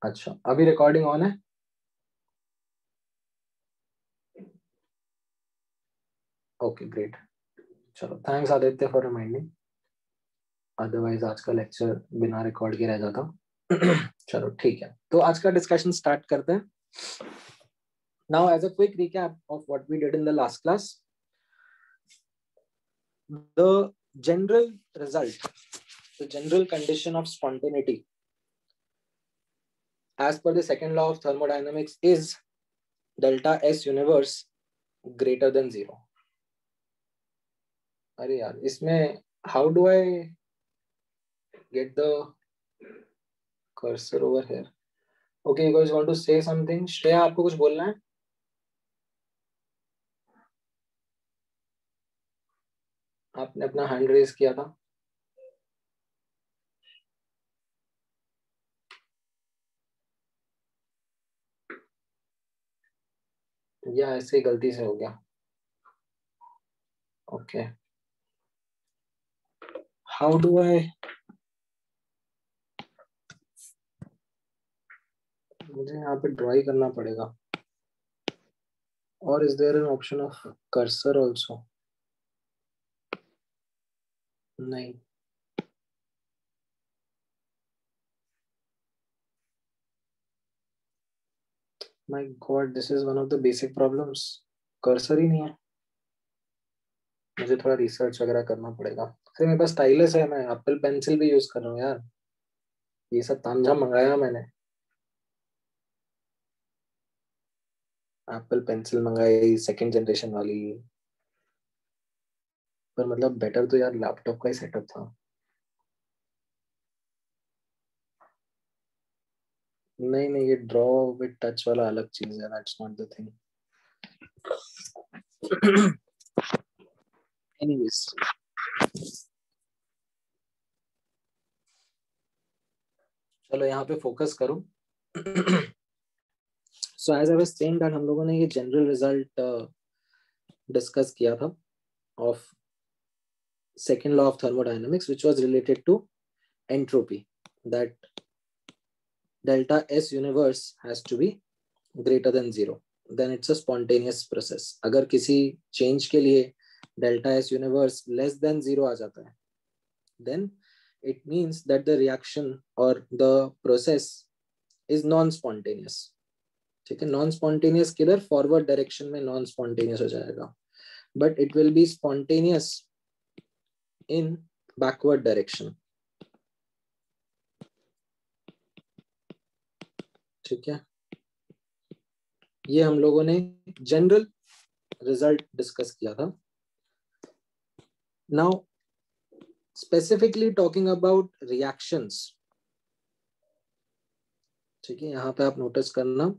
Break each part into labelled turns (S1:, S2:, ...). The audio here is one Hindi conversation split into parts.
S1: अच्छा, अभी रिकॉर्डिंग ऑन है? Okay great. चलो, thanks Aditya for reminding, otherwise आज का लेक्चर बिना रिकॉर्ड के रह जाता। चलो ठीक है, तो आज का डिस्कशन स्टार्ट करते हैं। Now as a quick recap of what we did in the last class, the general result, the general condition of spontaneity as per the second law of thermodynamics is delta S universe greater than 0. अरे यार, इसमें how do I get the cursor over here? Okay, you guys want to say something? Shreya, आपको कुछ बोलना है? आपने अपना हैंड रेज किया था। या ऐसे ही गलती से हो गया? ओके, हाउ डू आई, मुझे यहाँ पे ड्राई करना पड़ेगा। और is there an option of cursor also? नहीं। My god, this is one of the basic problems, cursor ही नहीं है। मुझे थोड़ा रिसर्च वगैरह करना पड़ेगा। अरे मेरे पास स्टाइलस है, मैं एप्पल पेंसिल भी यूज कर रहा हूँ यार। ये सब तामझाम मंगाया मैंने, एप्पल पेंसिल मंगाई सेकंड जनरेशन वाली। पर मतलब बेटर तो यार लैपटॉप का ही सेटअप था। नहीं नहीं, ये ड्रॉ विद टच वाला अलग चीज है, that's not the thing. Anyways, चलो यहाँ पे फोकस करो। So as I was saying that हम लोगों ने ये जनरल रिजल्ट डिस्कस किया था of second law of thermodynamics, which was related to entropy, that delta S universe has to be greater than 0, then it's a spontaneous process. अगर किसी change के लिए delta S universe less than 0 आ जाता है, then it means that the reaction or the process is non-spontaneous. ठीक है, non-spontaneous किधर? forward direction में non-spontaneous हो जाएगा, but it will be spontaneous in backward direction. ठीक है, ये हम लोगों ने जनरल रिजल्ट डिस्कस किया था। Now specifically talking about reactions, ठीक है, यहाँ पे आप नोटिस करना,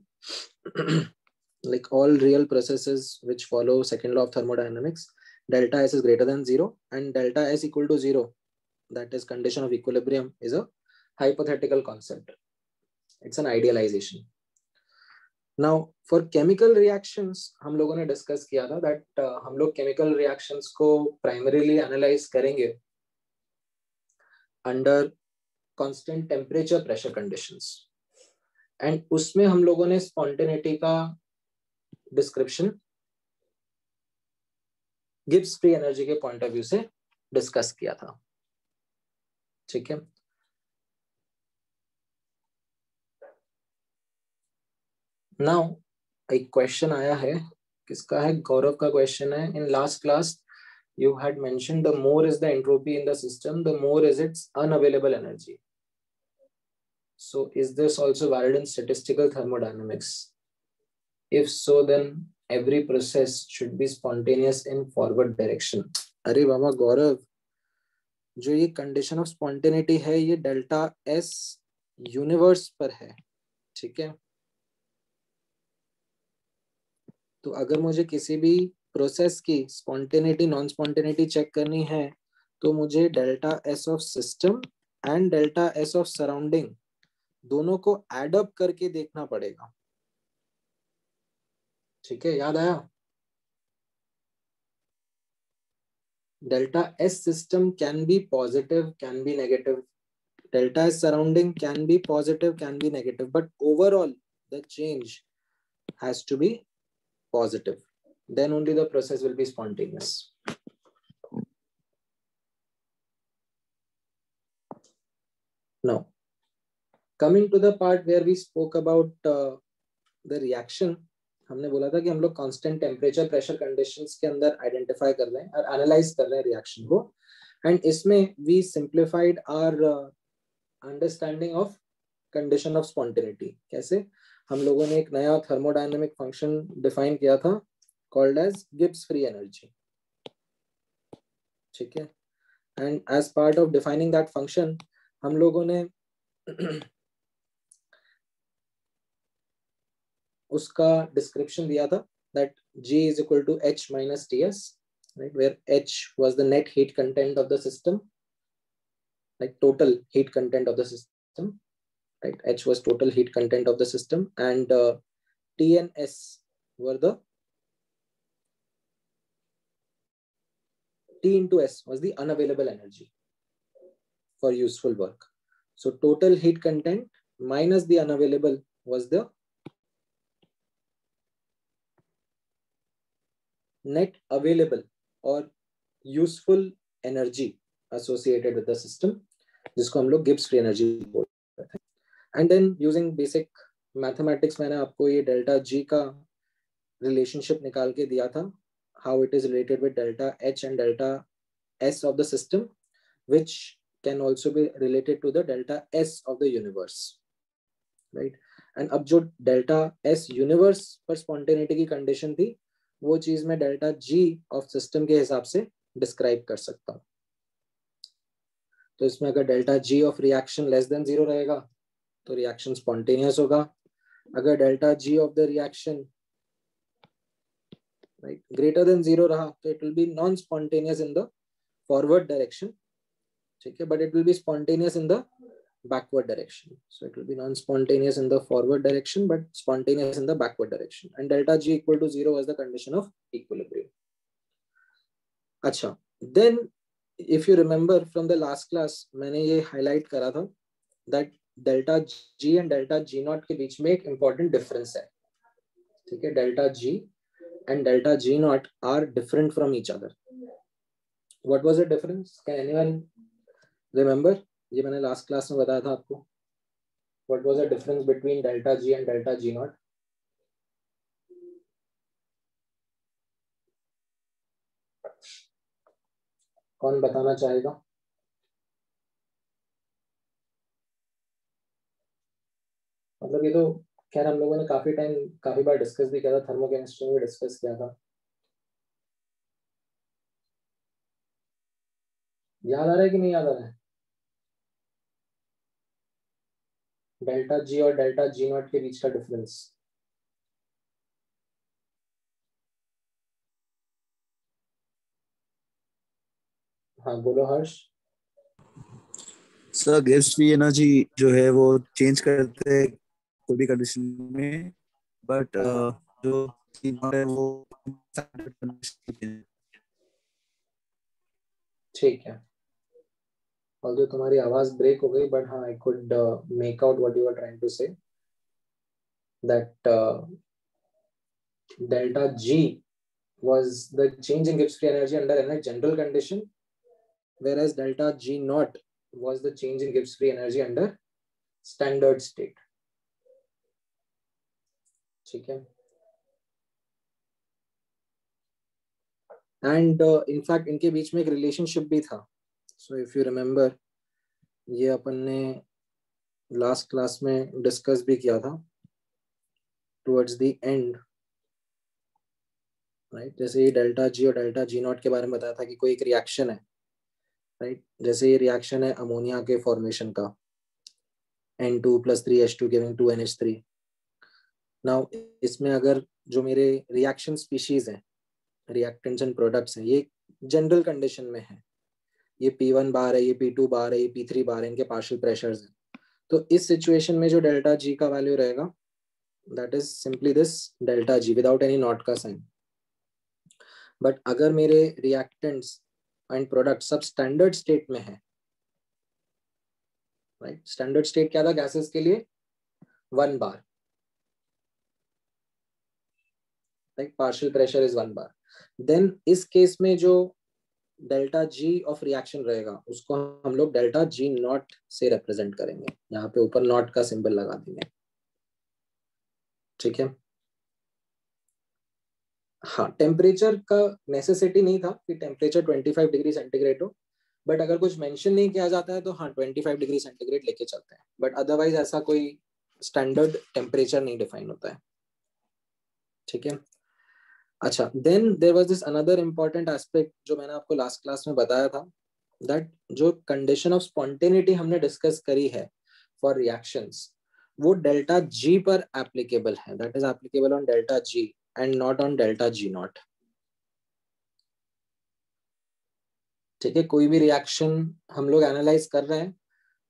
S1: like all real processes which follow second law of thermodynamics, delta S is greater than 0 and delta S equal to 0, that is condition of equilibrium, is a hypothetical concept. It's an idealization. Now for chemical reactions हम लोगों ने डिस्कस किया था that हम लोग chemical reactions को primarily analyze करेंगे under constant temperature pressure conditions, and उसमें हम लोगों ने spontaneity का डिस्क्रिप्शन गिब्स फ्री एनर्जी के पॉइंट ऑफ व्यू से डिस्कस किया था। ठीक है, नाउ एक क्वेश्चन आया है, किसका है? गौरव का क्वेश्चन है। In last class you had mentioned the more is the entropy in the system, the more is its unavailable energy. So is this also valid in statistical thermodynamics? If so, then every process should be spontaneous in forward direction. अरे बाबा गौरव, जो ये कंडीशन ऑफ स्पॉन्टेनिटी है ये डेल्टा एस यूनिवर्स पर है। ठीक है, तो अगर मुझे किसी भी प्रोसेस की स्पॉन्टेनिटी नॉन स्पॉन्टेनिटी चेक करनी है तो मुझे delta S of system and delta S of surrounding दोनों को एड अप करके देखना पड़ेगा। ठीक है, याद आया? Delta S system can be positive, can be negative, delta S surrounding can be positive, can be negative, but overall the change has to be positive. Then only the process will be spontaneous. Now, coming to the part where we spoke about the reaction, हमने बोला था कि हम लोग कांस्टेंट टेम्परेचर प्रेशर कंडीशंस के अंदर आइडेंटिफाई कर रहे हैं और एनालाइज कर रहे हैं रिएक्शन को, एंड इसमें we simplified our understanding of condition of spontaneity. कैसे? हम लोगों ने एक नया थर्मोडायनेमिक फंक्शन डिफाइन किया था called as Gibbs free energy. ठीक है, and as part of defining that function हम लोगों ने उसका डिस्क्रिप्शन दिया था that G is equal to H minus Ts, right, where H was the net heat content of the system, like total heat content of the system, right? H was total heat content of the system, and T and S were the T into S was the unavailable energy for useful work. So total heat content minus the unavailable was the net available or useful energy associated with the system, जिसको हम लोग गिब्स फ्री एनर्जी बोलते हैं. And then using basic mathematics मैंने आपको ये डेल्टा जी का रिलेशनशिप निकाल के दिया था, how it is related with delta H and delta S of the system, which can also be related to the delta S of the universe, right. And अब जो डेल्टा एस यूनिवर्स पर स्पॉन्टेनिटी की कंडीशन थी, वो चीज मैं डेल्टा जी ऑफ सिस्टम के हिसाब से डिस्क्राइब कर सकता हूँ. तो इसमें अगर delta G of reaction less than 0 रहेगा तो रिएक्शन स्पॉन्टेनियस होगा. अगर delta G of the reaction right greater than 0 रहा तो it will B non spontaneous in the forward direction. ठीक है, but it will be spontaneous in the backward direction. So it will be non-spontaneous in the forward direction but spontaneous in the backward direction, and delta G equal to 0 was the condition of equilibrium. अच्छा, then if you remember from the last class मैंने ये highlight करा था that delta G and delta G naught के बीच में एक important difference है. ठीक है, delta G and delta G naught are different from each other. What was the difference? Can anyone remember? ये मैंने लास्ट क्लास में बताया था आपको. What was the difference between delta G and delta G naught? कौन बताना चाहेगा? मतलब ये तो खैर हम लोगों ने काफी बार डिस्कस भी किया था, थर्मोकेमिस्ट्री में डिस्कस किया था. याद आ रहा है कि नहीं याद आ रहा है? डेल्टा जी और डेल्टा जी नॉट के बीच का डिफरेंस. हाँ बोलो हर्ष.
S2: सर गिब्स फ्री एनर्जी जो है वो चेंज करते हैं कोई भी कंडीशन में, बट जो है वो
S1: ठीक है. although तुम्हारी आवाज ब्रेक हो गई, बट हाँ I could make out what you are trying to say, that delta G was the change in Gibbs free energy under a general condition, whereas delta G naught was the change in Gibbs free energy under standard state. ठीक है. एंड इनफैक्ट इनके बीच में एक रिलेशनशिप भी था. सो इफ यू रिमेम्बर, ये अपन ने लास्ट क्लास में डिस्कस भी किया था टुवर्ड्स द एंड, राइट. जैसे ये डेल्टा जी और डेल्टा जी नॉट के बारे में बताया था कि कोई एक रिएक्शन है, राइट. जैसे ये रिएक्शन है अमोनिया के फॉर्मेशन का, N2 + 3H2 giving 2NH3. Now इसमें अगर जो मेरे रिएक्शन स्पीशीज हैं, रिएक्टेंट्स एंड प्रोडक्ट्स हैं, ये जनरल कंडीशन में है, ये P1 बार है, ये P2 बार है, ये P3 बार है, इनके पार्शियल प्रेशर्स हैं. तो इस सिचुएशन में जो डेल्टा जी का वैल्यू रहेगा, that is simply this delta G without any not का साइन. बट अगर मेरे रिएक्टेंट्स एंड प्रोडक्ट सब स्टैंडर्ड स्टेट में है, राइट. स्टैंडर्ड स्टेट क्या था गैसेस के लिए? 1 bar. Like partial pressure is 1 bar. Then इस केस में जो डेल्टा जी ऑफ रिएक्शन रहेगा उसको हम लोग डेल्टा जी नॉट से रिप्रेजेंट करेंगे. यहाँ पे ऊपर नॉट का सिंबल लगा देंगे. ठीक है. हाँ, टेम्परेचर का नेसेसिटी नहीं था कि टेम्परेचर 25 डिग्री सेंटीग्रेड हो, बट अगर कुछ मेंशन नहीं किया जाता है तो हाँ 25 डिग्री सेंटीग्रेड लेके चलते हैं, बट अदरवाइज ऐसा कोई स्टैंडर्ड टेम्परेचर नहीं डिफाइन होता है. ठीक है. अच्छा, then there was this another important aspect जो मैंने आपको लास्ट क्लास में बताया था, दैट जो कंडीशन ऑफ स्पॉन्टेनिटी हमने डिस्कस करी है फॉर रिएक्शंस, वो डेल्टा जी पर एप्लीकेबल है. That is applicable on delta ji and not on delta G not. ठीक है. कोई भी रिएक्शन हम लोग एनालाइज कर रहे हैं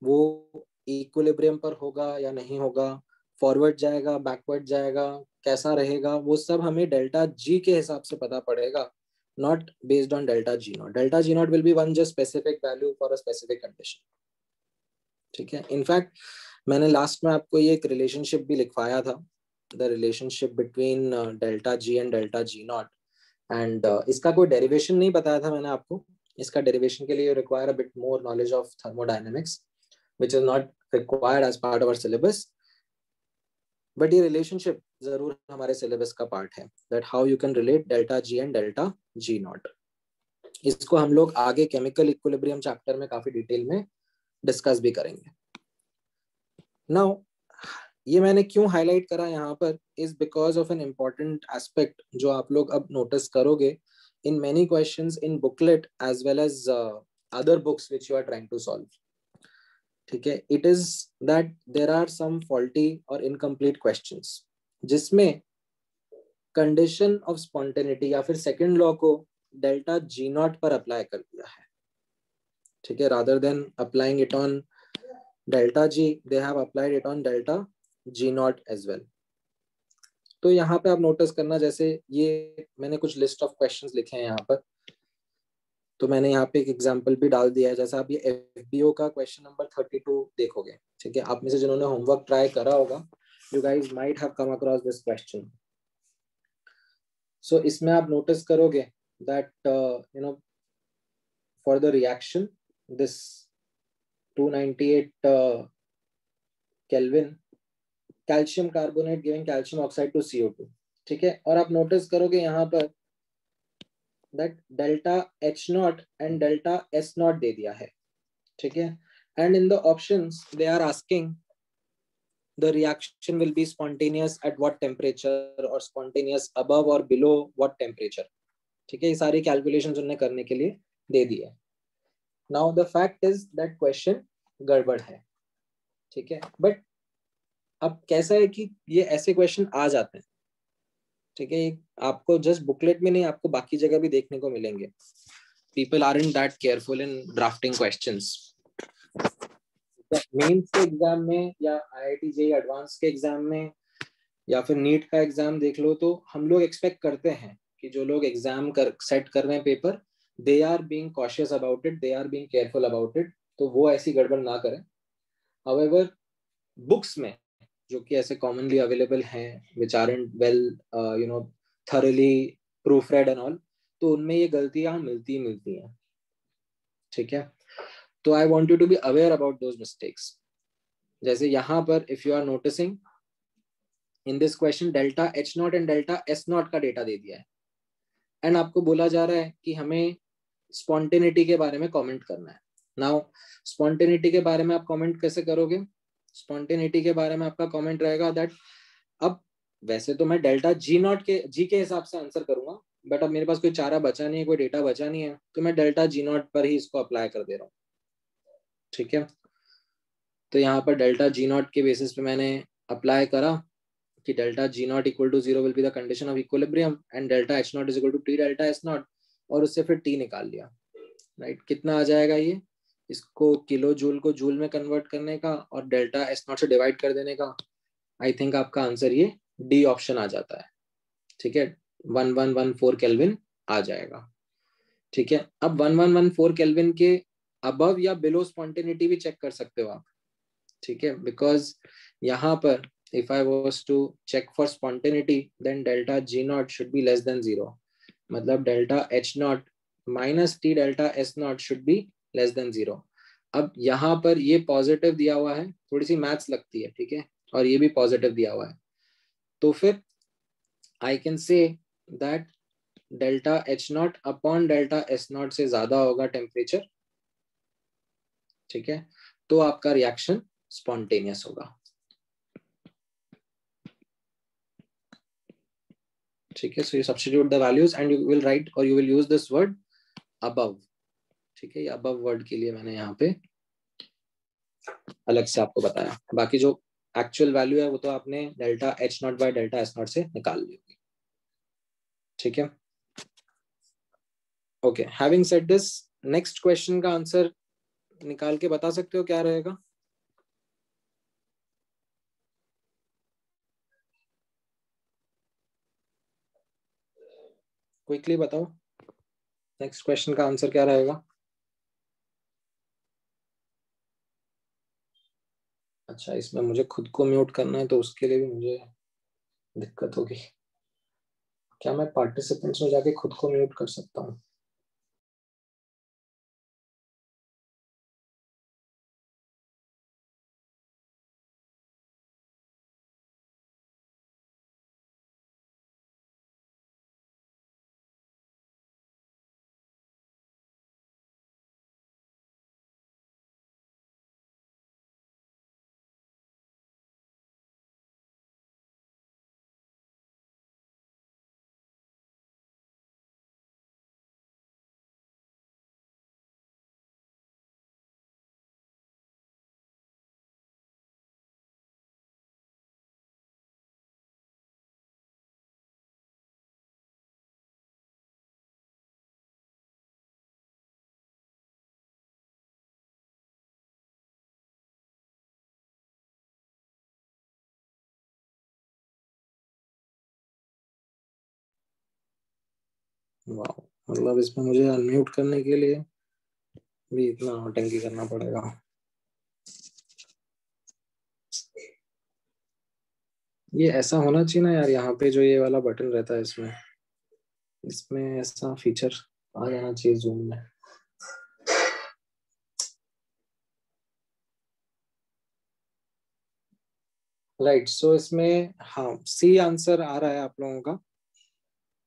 S1: वो इक्विलिब्रियम पर होगा या नहीं होगा, फॉरवर्ड जाएगा, बैकवर्ड जाएगा, कैसा रहेगा, वो सब हमें डेल्टा जी के हिसाब से पता पड़ेगा, not based on delta G not. Delta G not will be one just specific value for a specific condition. ठीक है. इनफैक्ट मैंने लास्ट में आपको ये एक रिलेशनशिप भी लिखवाया था, the relationship between delta G and delta G not. And इसका कोई डेरिवेशन नहीं बताया था मैंने आपको. इसका डेरिवेशन के लिए require a bit more knowledge of thermodynamics which is not required as part of our syllabus, but ये relationship जरूर हमारे syllabus का part है, that how you can relate delta G and delta G naught. इसको हम लोग आगे chemical equilibrium chapter में काफी डिटेल में डिस्कस भी करेंगे. Now ये मैंने क्यों हाईलाइट करा यहाँ पर is because of an important aspect जो आप लोग अब नोटिस करोगे in many questions in booklet as well as other books which you are trying to solve. ठीक है. It is that there are some faulty और इनकम्प्लीट क्वेश्चंस जिसमें कंडीशन ऑफ स्पॉन्टेनिटी या फिर सेकंड लॉ को डेल्टा जी नॉट पर अप्लाई कर दिया है. ठीक है. Rather than applying it on delta G, they have applied it on delta G naught as well. तो यहाँ पे आप नोटिस करना, जैसे ये मैंने कुछ लिस्ट ऑफ क्वेश्चंस लिखे हैं यहाँ पर, तो मैंने यहाँ पे एक एग्जांपल भी डाल दिया है. जैसे आप ये एफबीओ का क्वेश्चन नंबर 32 देखोगे. ठीक है. आप में से जिन्होंने होमवर्क ट्राई करा होगा, you guys might have come across this question. So इसमें आप नोटिस करोगे that you know for the reaction this 298 kelvin calcium carbonate giving calcium oxide to CO2. ठीक है. और आप नोटिस करोगे यहाँ पर that delta H naught and delta S naught दे दिया है. ठीक है. and in the options they are asking the reaction will be spontaneous at what temperature or spontaneous above or below what temperature. ठीक है. ये सारी कैलकुलेशंस उन्होंने करने के लिए दे दी है. now the fact is that question गड़बड़ है. ठीक है. बट अब कैसा है कि ये ऐसे क्वेश्चन आ जाते हैं. ठीक है. आपको जस्ट बुकलेट में नहीं, आपको बाकी जगह भी देखने को मिलेंगे. People aren't that careful in drafting questions. Mains के एग्जाम में या IIT JEE एडवांस के एग्जाम में या फिर नीट का एग्जाम देख लो, तो हम लोग एक्सपेक्ट करते हैं कि जो लोग एग्जाम सेट कर रहे हैं paper, they are being cautious about it, they are being careful about it, तो वो ऐसी गड़बड़ ना करें. हाउएवर बुक्स में जो कि ऐसे कॉमनली अवेलेबल हैं which aren't well you know thoroughly proof read and all, तो उनमें ये गलतियां मिलती हैं. ठीक है. तो I want you to be aware about those mistakes. जैसे यहाँ पर if you are noticing in this question delta H not and delta S not का डेटा दे दिया है एंड आपको बोला जा रहा है कि हमें स्पॉन्टेनिटी के बारे में कमेंट करना है. नाउ स्पॉन्टेनिटी के बारे में आप कमेंट कैसे करोगे? स्पॉन्टेनिटी के बारे में आपका कमेंट रहेगा दैट अब वैसे तो मैं डेल्टा जी के हिसाब से आंसर करूंगा, बट अब मेरे पास कोई चारा बचा नहीं है, कोई डेटा बचा नहीं है, तो मैं डेल्टा जी नॉट पर ही इसको अप्लाई कर दे रहा हूँ. ठीक है. तो यहाँ पर डेल्टा जी नॉट के बेसिस पे मैंने अप्लाई करा कि delta G naught equal to 0 will be the condition of equilibrium and delta H naught is equal to T delta S naught, और उससे फिर टी निकाल लिया. राइट. कितना आ जाएगा ये? इसको किलो जूल को जूल में कन्वर्ट करने का और डेल्टा S नॉट से डिवाइड कर देने का. आई थिंक आपका आंसर ये डी ऑप्शन आ जाता है. ठीक है. 1114 केल्विन आ जाएगा. ठीक है. अब 1114 केल्विन के अबव या बिलो स्पॉन्टेनिटी भी चेक कर सकते हो आप. ठीक है, बिकॉज यहाँ पर if I was to check for spontaneity, then delta G naught should be less than 0. मतलब delta H naught minus T delta S naught should be less than 0. अब यहाँ पर ये पॉजिटिव दिया हुआ है, थोड़ी सी मैथ्स लगती है, ठीक है, और ये भी पॉजिटिव दिया हुआ है, तो फिर I can say that delta H naught upon delta S naught से ज्यादा होगा टेम्परेचर, ठीक है, तो आपका रिएक्शन स्पॉन्टेनियस होगा। ठीक है, so you substitute the values and you will write और you will use this word above. ठीक है, ये अबव वर्ड के लिए मैंने यहाँ पे अलग से आपको बताया, बाकी जो एक्चुअल वैल्यू है वो तो आपने delta H not by delta S not से निकाल ली होगी। ठीक है, okay, having said this, next question का आंसर निकाल के बता सकते हो क्या रहेगा? क्विकली बताओ, नेक्स्ट क्वेश्चन का आंसर क्या रहेगा? अच्छा, इसमें मुझे खुद को म्यूट करना है, तो उसके लिए भी मुझे दिक्कत होगी। क्या मैं पार्टिसिपेंट्स में जाके खुद को म्यूट कर सकता हूँ? वाह, मतलब इसमें मुझे अनम्यूट करने के लिए भी इतना नौटंकी करना पड़ेगा। ये ऐसा होना चाहिए ना यार, यहाँ पे जो ये वाला बटन रहता है इसमें इसमें ऐसा फीचर आ जाना चाहिए जूम में। राइट, सो इसमें हाँ सी आंसर आ रहा है आप लोगों का।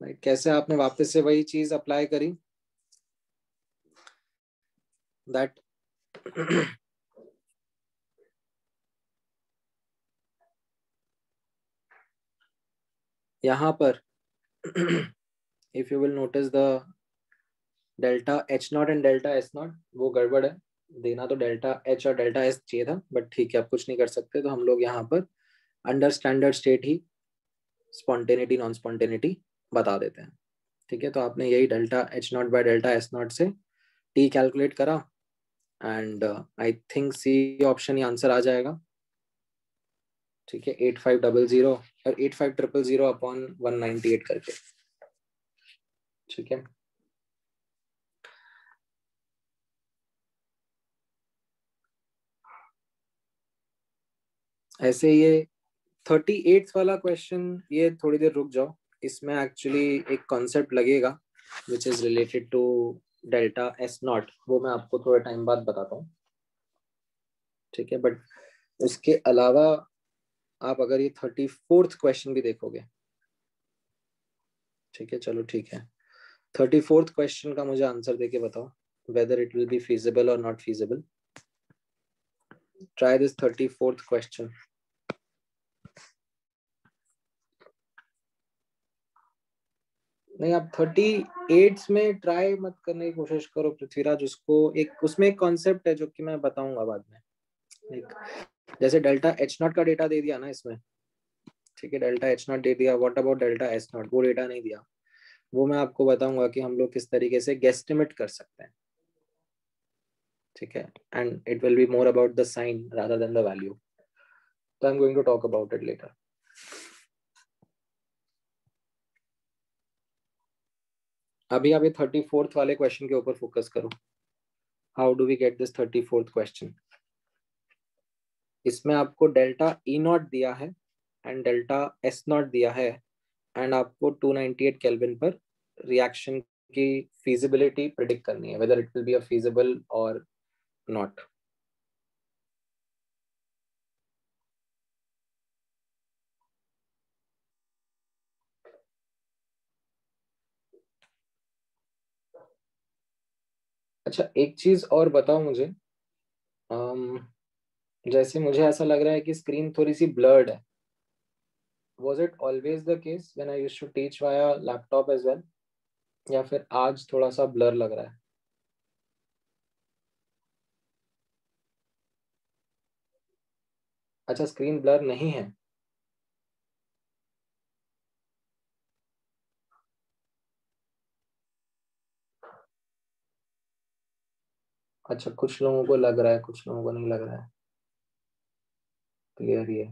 S1: राइट, कैसे आपने वापस से वही चीज अप्लाई करी, दैट यहाँ पर if you will notice the delta H not and delta S naught, वो गड़बड़ है, देना तो डेल्टा एच और डेल्टा एस चाहिए था, बट ठीक है, आप कुछ नहीं कर सकते, तो हम लोग यहाँ पर अंडर स्टैंडर्ड स्टेट ही स्पॉन्टेनिटी नॉन स्पॉन्टेनिटी बता देते हैं। ठीक है, तो आपने यही delta H not by delta S not से टी कैलकुलेट करा, and I think C option ही आंसर आ जाएगा। ठीक है, 8500 और 8500 अपॉन 198 करके। ठीक है, ऐसे ये 38th वाला क्वेश्चन, ये थोड़ी देर रुक जाओ, इसमें एक्चुअली एक कॉन्सेप्ट लगेगा which is related to delta S naught, वो मैं आपको थोड़ा टाइम बाद बताता हूँ। ठीक है, बट उसके अलावा आप अगर ये 34th क्वेश्चन भी देखोगे, ठीक है, चलो ठीक है, 34th क्वेश्चन का मुझे आंसर देके बताओ whether it will be feasible or not feasible. Try this 34th question. नहीं, आप 38 में ट्राई मत करने की कोशिश करो पृथ्वीराज, उसको एक उसमें एक कॉन्सेप्ट है जो कि मैं बताऊंगा बाद में। एक जैसे डेल्टा एच नॉट का डेटा दे दिया ना इसमें, ठीक है, डेल्टा एच नॉट दे दिया, what about delta S naught, वो डेटा नहीं दिया, वो मैं आपको बताऊंगा कि हम लोग किस तरीके से गेस्टिमेट कर सकते हैं। ठीक है, and it will be more about the sign rather than the value, तो I am going to talk about it later. अभी आप ये 34th वाले क्वेश्चन के ऊपर फोकस करो। How do we get this 34th question? इसमें आपको डेल्टा ई नॉट दिया है एंड डेल्टा एस नॉट दिया है, एंड आपको 298 केल्विन पर रिएक्शन की feasibility प्रिडिक्ट करनी है, whether it will be a feasible or not. अच्छा, एक चीज और बताओ मुझे, जैसे मुझे ऐसा लग रहा है कि स्क्रीन थोड़ी सी ब्लर्ड है. Was it always the case when I used to teach via laptop as well, या फिर आज थोड़ा सा ब्लर लग रहा है? अच्छा, स्क्रीन ब्लर नहीं है. अच्छा, कुछ लोगों को लग रहा है, कुछ लोगों को नहीं लग रहा है. क्लियर ही है.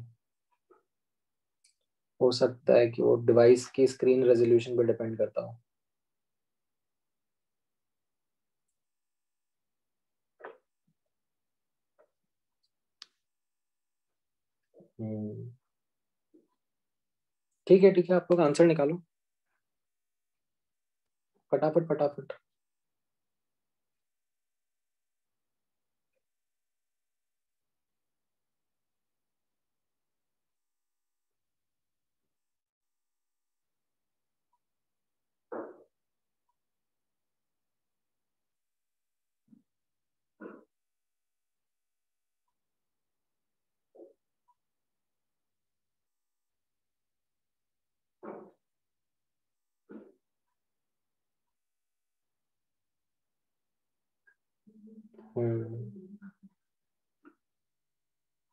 S1: हो सकता है कि वो डिवाइस की स्क्रीन रेजोल्यूशन पे डिपेंड करता हो. ठीक है, ठीक है, आप लोग आंसर निकालो फटाफट फटाफट.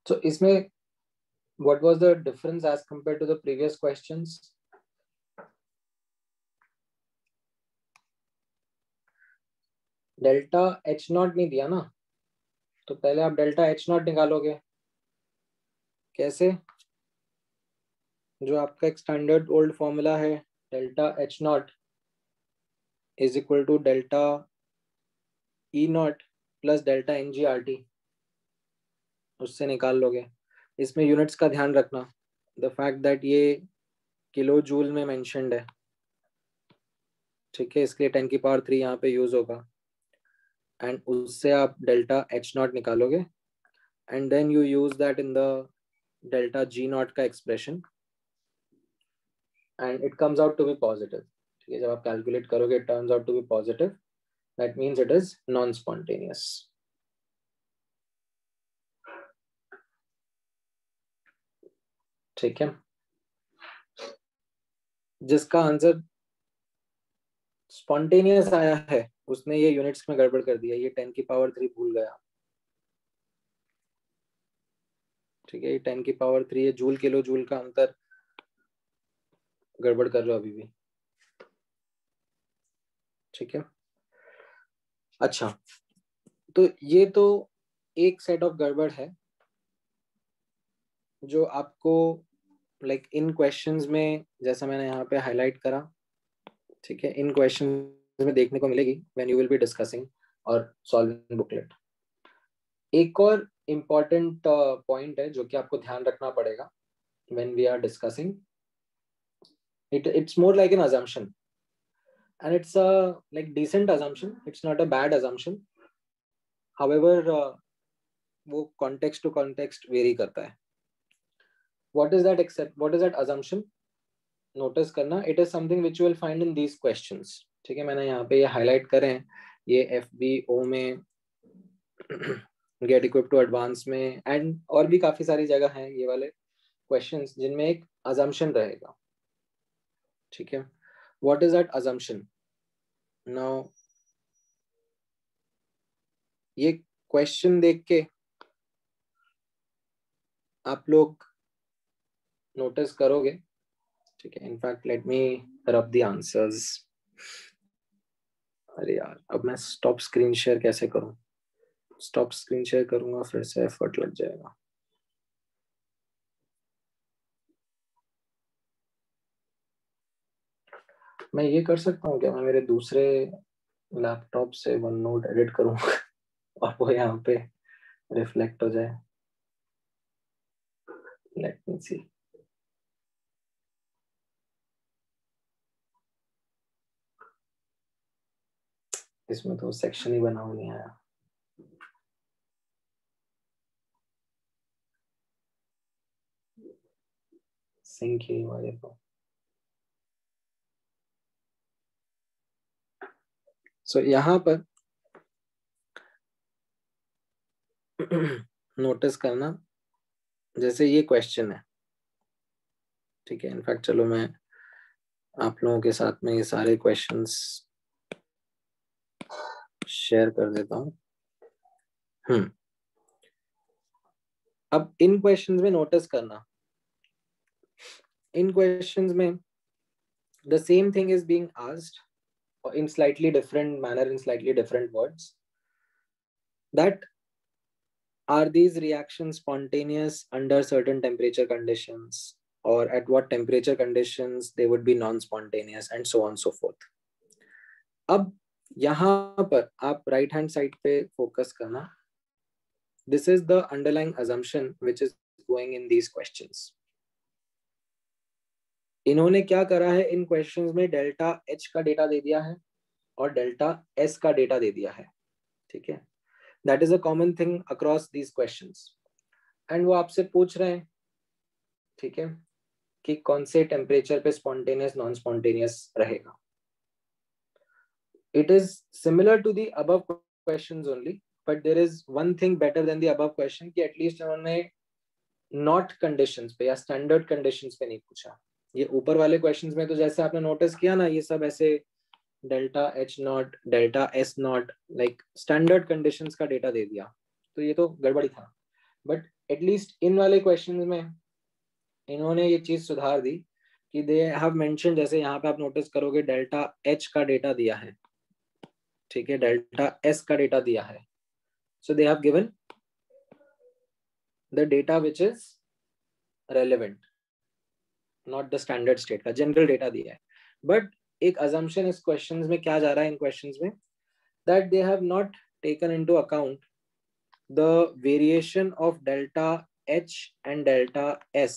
S1: So इसमें what was the difference as compared to the previous questions? Delta H not नहीं दिया ना, तो पहले आप डेल्टा एच नॉट निकालोगे. कैसे? जो आपका एक स्टैंडर्ड ओल्ड फॉर्मूला है, delta H not is equal to delta E not plus delta n g R T, उससे निकाल लोगे. इसमें यूनिट्स का ध्यान रखना, द फैक्ट दैट ये किलो जूल में मेंशन्ड है. ठीक है, इसलिए 10⁻³ यहाँ पे यूज होगा. एंड उससे आप डेल्टा एच नॉट निकालोगे, and then you use that in the delta G not का expression, and it comes out to be positive. ठीक है, जब आप कैलकुलेट करोगे it turns out to be positive. That means it is non spontaneous. ठीक है, जिसका आंसर स्पॉन्टेनियस आया है उसने ये यूनिट्स में गड़बड़ कर दिया, ये 10⁻³ भूल गया. ठीक है, ये 10⁻³ ये जूल किलो जूल का अंतर गड़बड़ कर रहे हो अभी भी. ठीक है. अच्छा, तो ये तो एक सेट ऑफ गड़बड़ है जो आपको लाइक इन क्वेश्चंस में, जैसा मैंने यहाँ पे हाईलाइट करा, ठीक है, इन क्वेश्चंस में देखने को मिलेगी when you will be discussing और सॉल्विंग बुकलेट. एक और इम्पॉर्टेंट पॉइंट है जो कि आपको ध्यान रखना पड़ेगा when we are discussing it. It's more like an assumption, and it's a like decent assumption, it's not a bad assumption. However, वो context to context vary करता है. What is that assumption? Notice करना, it is something which you will find in these questions. ठीक है, मैंने यहाँ पे ये हाईलाइट करे हैं, ये FBO में, गेट इक्विप टू एडवांस में, एंड और भी काफी सारी जगह हैं ये वाले क्वेश्चंस जिनमें एक assumption रहेगा. ठीक है, what is that assumption? Now ये क्वेश्चन देख के आप लोग नोटिस करोगे. ठीक है, इनफैक्ट लेट मी रब द आंसर्स. अरे यार, अब मैं स्टॉप स्क्रीन शेयर कैसे करूं? स्टॉप स्क्रीन शेयर करूंगा फिर से एफर्ट लग जाएगा. मैं ये कर सकता हूँ क्या, मैं मेरे दूसरे लैपटॉप से वन नोट एडिट करूंगा और वो यहाँ पे रिफ्लेक्ट हो जाए. लेट मी सी। इसमें तो सेक्शन ही बना हुआ नहीं आया। सिंक ही हुआ ये तो। सो यहाँ पर नोटिस करना, जैसे ये क्वेश्चन है, ठीक है। इनफैक्ट चलो मैं आप लोगों के साथ में ये सारे क्वेश्चंस शेयर कर देता हूँ। अब इन क्वेश्चंस में नोटिस करना, इन क्वेश्चंस में the same thing is being asked in slightly different manner, in slightly different words. That are these reactions spontaneous under certain temperature conditions, or at what temperature conditions they would be non-spontaneous, and so on and so forth. अब यहाँ पर आप right hand side पे focus करना. This is the underlying assumption which is going in these questions. इन्होंने क्या करा है, इन क्वेश्चंस में डेल्टा एच का डेटा दे दिया है और डेल्टा एस का डेटा दे दिया है, ठीक है। That is a common thing across these questions. And वो आपसे पूछ रहे हैं, ठीक है, कि कौन से टेम्परेचर पे स्पॉन्टेनियस नॉन स्पॉन्टेनियस रहेगा। It is similar to the above questions only, but there is one thing better than the above question कि एटलीस्ट उन्होंने नॉट कंडीशंस पे या स्टैंडर्ड कंडीशंस पे नहीं पूछा। ये ऊपर वाले क्वेश्चंस में तो जैसे आपने नोटिस किया ना, ये सब ऐसे delta H not, delta S not, like standard conditions का डेटा दे दिया, तो ये तो गड़बड़ी था। बट एटलीस्ट इन वाले क्वेश्चंस में इन्होंने ये चीज सुधार दी कि दे हैव मेंशन, जैसे यहाँ पे आप नोटिस करोगे डेल्टा एच का डेटा दिया है, ठीक है, डेल्टा एस का डेटा दिया है। So they have given the data which is relevant, not the standard state का, जनरल डेटा दिया है। बट एक assumption इस क्वेश्चंस में क्या जा रहा है, इन क्वेश्चंस में, that they have not taken into account the variation of delta H and delta S,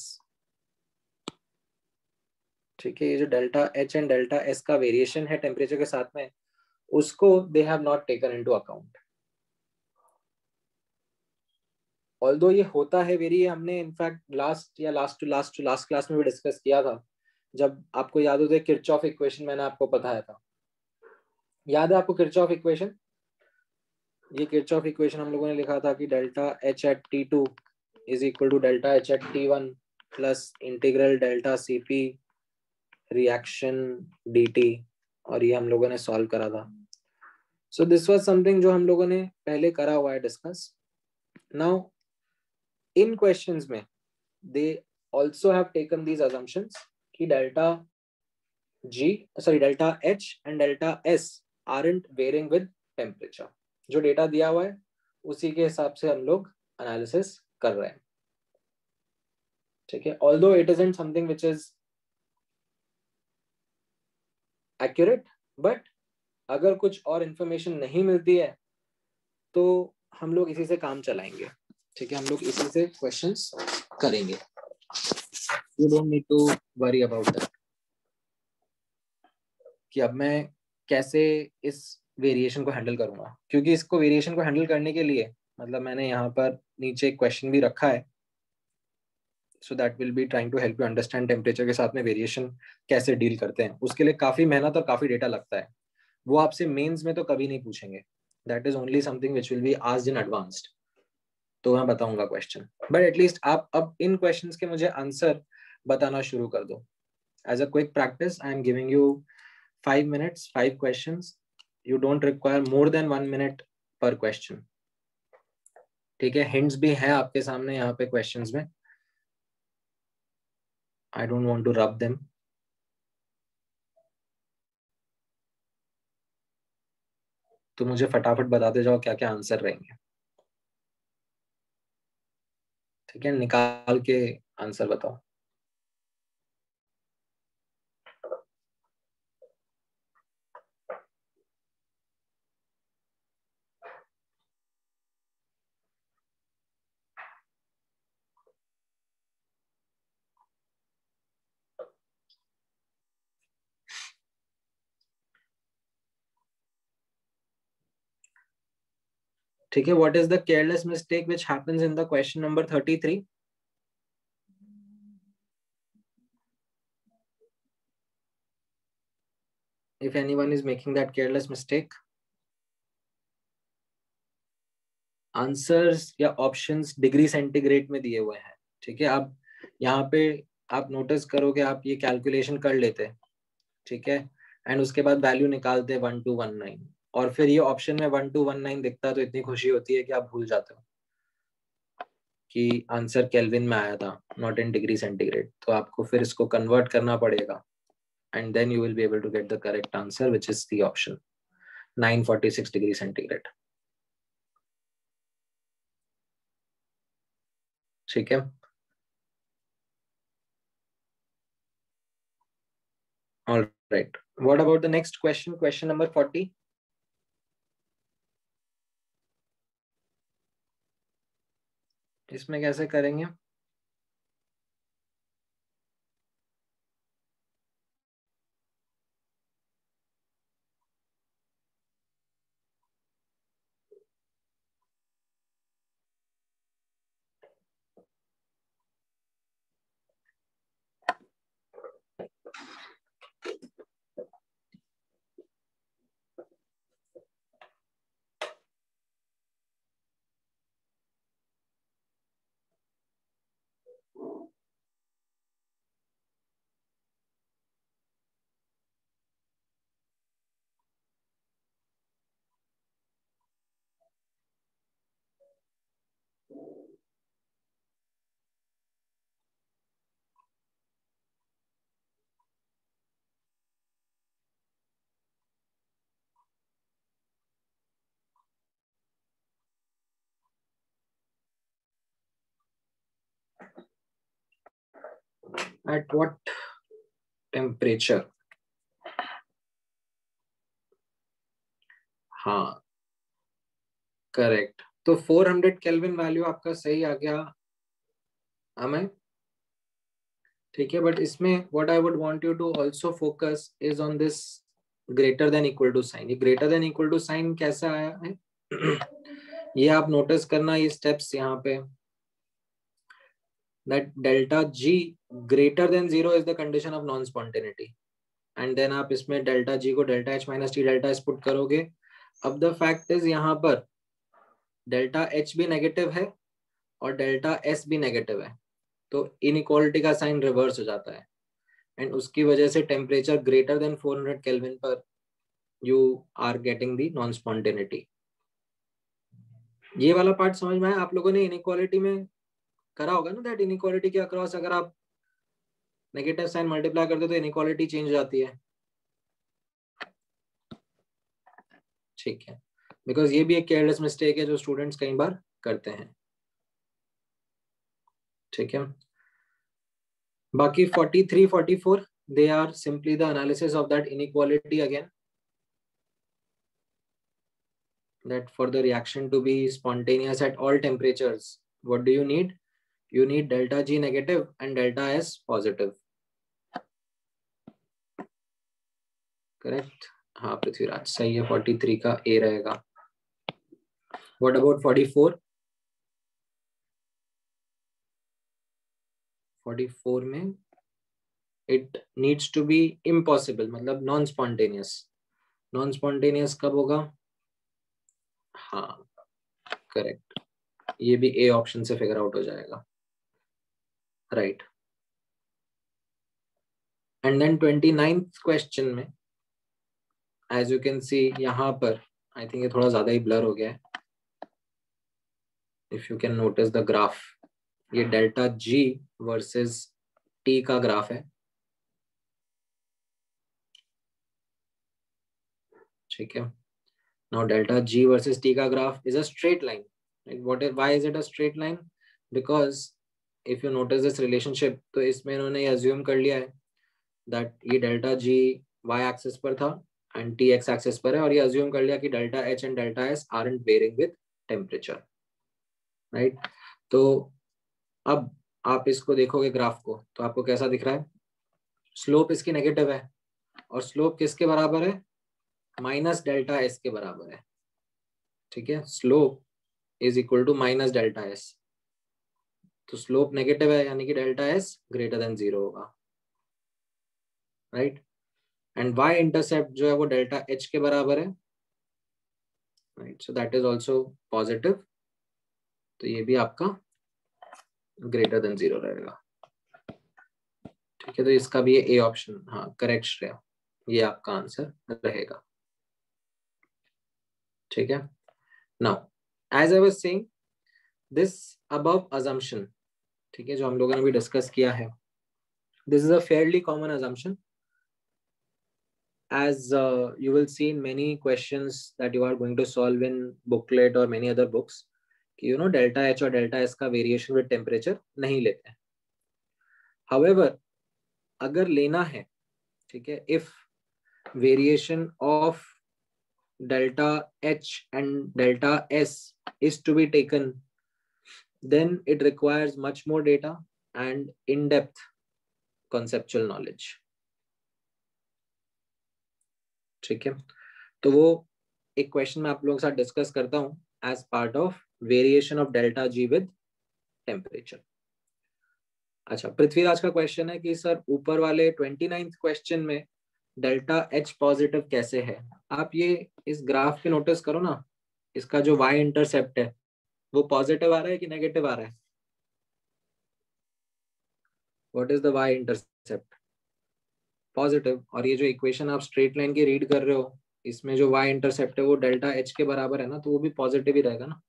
S1: ठीक है। ये जो delta H and delta S का वेरिएशन है टेम्परेचर के साथ में, उसको they have not taken into account. Although ये होता है वेरी, हमने इनफैक्ट लास्ट क्लास में भी डिस्कस किया था, जब आपको याद हो तो किरचॉफ इक्वेशन मैंने आपको बताया था। याद है आपको किरचॉफ इक्वेशन? ये किरचॉफ इक्वेशन हम लोगों ने लिखा था कि delta H at T2 is equal to delta H at T1 plus integral delta Cp reaction dt, और ये हम लोगों ने सॉल्व करा था। सो दिस वाज समथिंग जो हम लोगों ने पहले करा हुआ है डिस्कस। नाउ इन क्वेश्चंस में they also have taken these assumptions कि delta H and delta S aren't varying with temperature। जो डेटा दिया हुआ है उसी के हिसाब से हम लोग एनालिसिस कर रहे हैं, ठीक है। Although it isn't something which is accurate, but अगर कुछ और इंफॉर्मेशन नहीं मिलती है तो हम लोग इसी से काम चलाएंगे, ठीक है। हम लोग इसी से क्वेश्चंस करेंगे। You don't need to worry about that कि अब मैं कैसे इस वेरिएशन को हैंडल करूंगा, क्योंकि इसको वेरिएशन को हैंडल करने के लिए मतलब मैंने यहाँ पर नीचे एक क्वेश्चन भी रखा है, so that will be trying to help you understand temperature के साथ में वेरिएशन कैसे डील करते हैं। उसके लिए काफी मेहनत और काफी डेटा लगता है, वो आपसे मेंस में तो कभी नहीं पूछेंगे। That is only something which will be asked in advanced, तो मैं बताऊंगा क्वेश्चन। बट एटलीस्ट आप अब इन क्वेश्चंस के मुझे आंसर बताना शुरू कर दो। As a quick practice I am giving you 5 minutes, 5 questions. You don't require more than 1 minute per question. ठीक है, hints भी है आपके सामने यहाँ पे questions में। I don't want to rub them. तो मुझे फटाफट बताते जाओ क्या क्या आंसर रहेंगे, ठीक है। निकाल के आंसर बताओ। ठीक है, what is the careless mistake which happens in the question number 33? If anyone is making that careless mistake, answers या ऑप्शंस डिग्री सेंटीग्रेड में दिए हुए हैं। ठीक है, आप यहाँ पे आप नोटिस करोगे, आप ये कैलकुलेशन कर लेते हैं, ठीक है, एंड उसके बाद वैल्यू निकालते हैं 1219, और फिर ये ऑप्शन में 1219 दिखता तो इतनी खुशी होती है कि आप भूल जाते हो कि आंसर केल्विन में आया था, नॉट इन डिग्री सेंटीग्रेड। तो आपको फिर इसको कन्वर्ट करना पड़ेगा, and then you will be able to get the correct answer, which is the option 946 degree centigrade. ठीक है, all right. What about the next question, question number 40? इसमें कैसे करेंगे? At what temperature? हाँ, करेक्ट। तो 400 केल्विन वैल्यू आपका सही आ गया हमें, ठीक है, बट इसमें what I would want you to also focus is on this greater than equal to sign. ये greater than equal to sign कैसा आया है ये आप नोटिस करना, ये स्टेप्स यहाँ पे, that delta g greater than 0 is the condition of non spontaneity, and then आप इसमें delta g को delta h minus t delta s put करोगे। अब the fact is यहाँ पर delta h भी नेगेटिव है और delta s भी नेगेटिव है, तो इनइक्वालिटी का साइन रिवर्स हो जाता है, एंड उसकी वजह से टेम्परेचर ग्रेटर देन 400 केल्विन पर you are getting the non spontaneity. ये वाला पार्ट समझ में आया आप लोगों ने? इनइक्वालिटी में करा होगा ना, दैट इनइक्वालिटी के अक्रॉस अगर आप नेगेटिव साइन मल्टीप्लाई करते तो इनइक्वालिटी चेंज हो जाती है, ठीक है, बिकॉज ये भी एक केयरलेस मिस्टेक है जो स्टूडेंट्स कई बार करते हैं, ठीक है। बाकी 43, 44 they are simply the analysis of that inequality again, that for the reaction to be spontaneous at all temperatures, what do you need? You need delta G negative and delta S positive, correct? हाँ पृथ्वीराज सही है, 43 का A रहेगा। What about 44? 44 में it needs to be impossible, मतलब नॉन स्पॉन्टेनियस। नॉन स्पॉन्टेनियस कब होगा? हाँ करेक्ट, ये भी ए ऑप्शन से फिगर आउट हो जाएगा, right. And then 29th question में एज यू कैन सी यहाँ पर, आई थिंक ये थोड़ा ज्यादा ही ब्लर हो गया है, if you can notice the graph, ये डेल्टा जी वर्सेस टी का ग्राफ है, ठीक है। Now delta G versus T का graph is a straight line, why is it a straight line? Because if you notice this relationship, तो इसमें इन्होंने अज्यूम कर लिया है दैट ये डेल्टा जी वाई एक्सिस पर था एंड टी एक्स एक्सिस पर है, और ये अज्यूम कर लिया कि delta H and delta S aren't varying with temperature, right. तो अब आप इसको देखोगे ग्राफ को, तो आपको कैसा दिख रहा है? स्लोप इसकी नेगेटिव है, और स्लोप किसके बराबर है? माइनस डेल्टा एस के बराबर है, ठीक है। Slope is equal to minus delta S. तो स्लोप नेगेटिव है यानी कि डेल्टा एस ग्रेटर देन 0 होगा, राइट। एंड वाई इंटरसेप्ट जो है वो डेल्टा एच के बराबर है, right, so that is also positive. तो ये भी आपका ग्रेटर देन 0 रहेगा, ठीक है। तो इसका भी ए ऑप्शन, हाँ करेक्ट श्रेया, ये आपका आंसर रहेगा, ठीक है। Now as I was saying this above assumption, ठीक है, जो हम लोगों ने भी डिस्कस किया है, this is a fairly common assumption as you will see in many questions that you are going to solve in booklet or many other books कि delta H और delta S का variation with temperature नहीं लेते हैं। However, अगर लेना है, ठीक है, if variation of delta H and delta S is to be taken, then it requires much more data and in-depth conceptual knowledge, ठीक है। तो वो एक क्वेश्चन मैं आप लोगों के साथ डिस्कस करता हूं as part of variation of delta G with temperature. अच्छा, पृथ्वीराज का क्वेश्चन है कि सर ऊपर वाले 29th क्वेश्चन में डेल्टा एच पॉजिटिव कैसे है। आप ये इस ग्राफ पे नोटिस करो ना, इसका जो वाई इंटरसेप्ट है वो पॉजिटिव आ रहा है कि नेगेटिव आ रहा है? What is the Y intercept? Positive. और ये जो इक्वेशन आप स्ट्रेट लाइन की रीड कर रहे हो, इसमें जो y इंटरसेप्ट है वो डेल्टा h के बराबर है ना, तो वो भी पॉजिटिव ही रहेगा ना।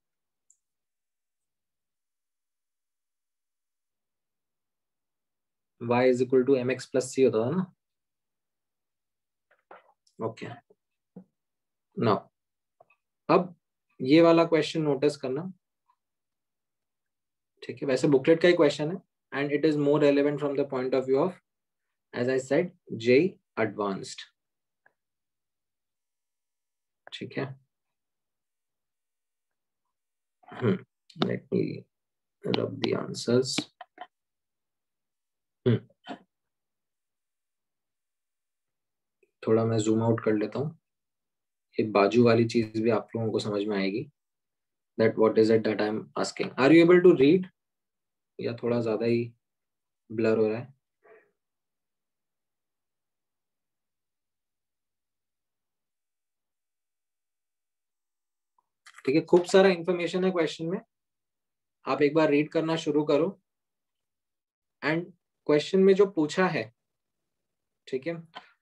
S1: y is equal to mx plus c होता था ना। ओके, नाउ अब ये वाला क्वेश्चन नोटिस करना, ठीक है। वैसे बुकलेट का ही क्वेश्चन है and it is more relevant from the point of view of, as I said, JEE Advanced, ठीक है। लेट मी रब द आंसर्स। थोड़ा मैं जूम आउट कर लेता हूँ, ये बाजू वाली चीज भी आप लोगों को समझ में आएगी, that what is it that I am asking. Are you able to read या थोड़ा ज्यादा ही ब्लर हो रहा है? ठीक है, खूब सारा इंफॉर्मेशन है क्वेश्चन में, आप एक बार रीड करना शुरू करो। एंड क्वेश्चन में जो पूछा है, ठीक है,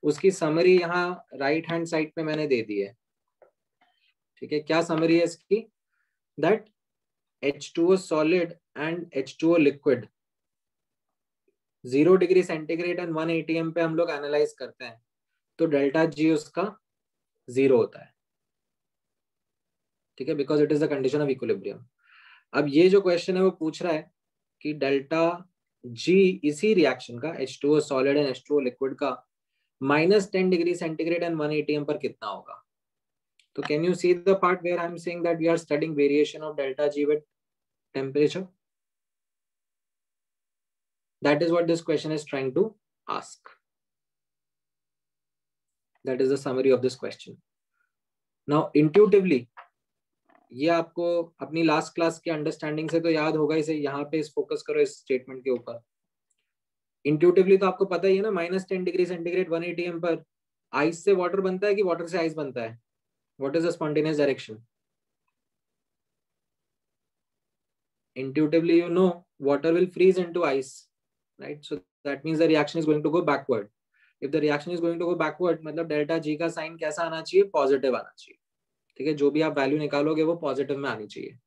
S1: उसकी समरी यहाँ राइट हैंड साइड पे मैंने दे दी है, ठीक है। क्या समरी है इसकी? That H2O solid and H2O liquid 0 degree centigrade and 1 atm पे हम लोग एनालाइज करते हैं, तो डेल्टा जी उसका 0 होता है, ठीक है, because it is the condition of equilibrium. अब ये जो क्वेश्चन है वो पूछ रहा है कि डेल्टा जी इसी रिएक्शन का H2O solid and H2O liquid का -10 डिग्री सेंटीग्रेड एंड 1 atm पर कितना होगा। तो can you see the part where I am saying that we are studying variation of delta G with temperature? That is what this question is trying to ask. That is the summary of this question. Now intuitively, ये आपको अपनी लास्ट क्लास की अंडरस्टैंडिंग से तो याद होगा, इसे यहाँ पे इस फोकस करो इस स्टेटमेंट के ऊपर। इंट्यूटिवली तो आपको पता ही है ना, -10 डिग्री सेंटीग्रेड 1 atm पर आइस से वाटर बनता है कि वाटर से आइस बनता है? What is the spontaneous direction? Intuitively, you know, water will freeze into ice, right? So that means the reaction is going to go backward. If the reaction is going to go backward, मतलब डेल्टा जी का साइन कैसा आना चाहिए? पॉजिटिव आना चाहिए, ठीक है। जो भी आप वैल्यू निकालोगे वो पॉजिटिव में आनी चाहिए,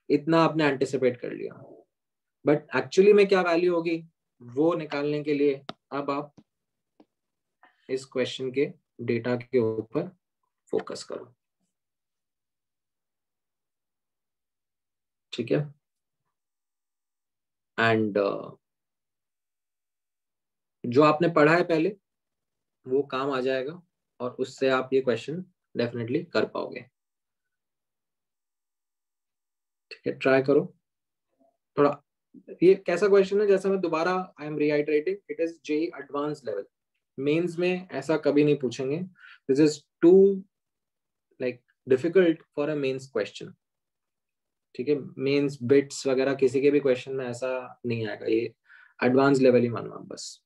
S1: इतना आपने एंटिसिपेट कर लिया। बट एक्चुअली में क्या वैल्यू होगी वो निकालने के लिए अब आप इस क्वेश्चन के डेटा के ऊपर फोकस करो, ठीक है। एंड जो आपने पढ़ा है पहले वो काम आ जाएगा और उससे आप ये क्वेश्चन डेफिनेटली कर पाओगे, ठीक है। ट्राई करो थोड़ा। ये कैसा क्वेश्चन है, जैसा मैं दोबारा I am reiterating, it is JEE advance level. Mains में ऐसा कभी नहीं पूछेंगे, this is too like difficult for a mains question, ठीक है, मीन्स बिट्स वगैरह किसी के भी क्वेश्चन में ऐसा नहीं आएगा, ये एडवांस लेवल ही मानो आप बस।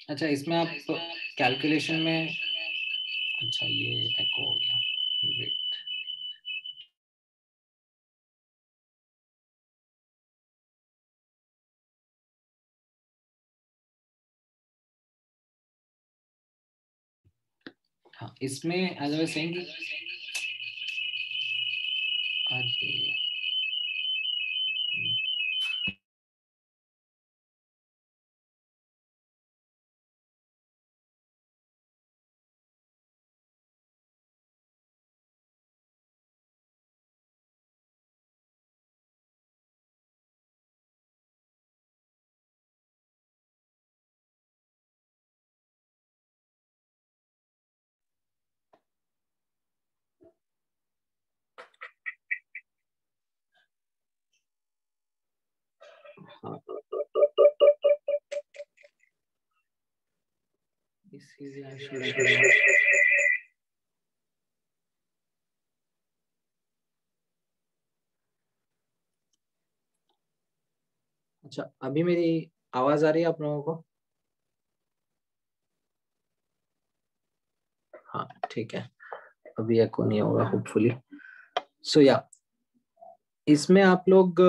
S1: अच्छा, इसमें आप कैलकुलेशन में, अच्छा ये एको हो गया, ग्रेट। हाँ, इसमें एज आई वाज सेइंग, अरे हाँ, इसीलिए I should have- अच्छा, अभी मेरी आवाज आ रही है आप लोगों को? हाँ ठीक है, अभी एको नहीं होगा होपफुली। सो या, इसमें आप लोग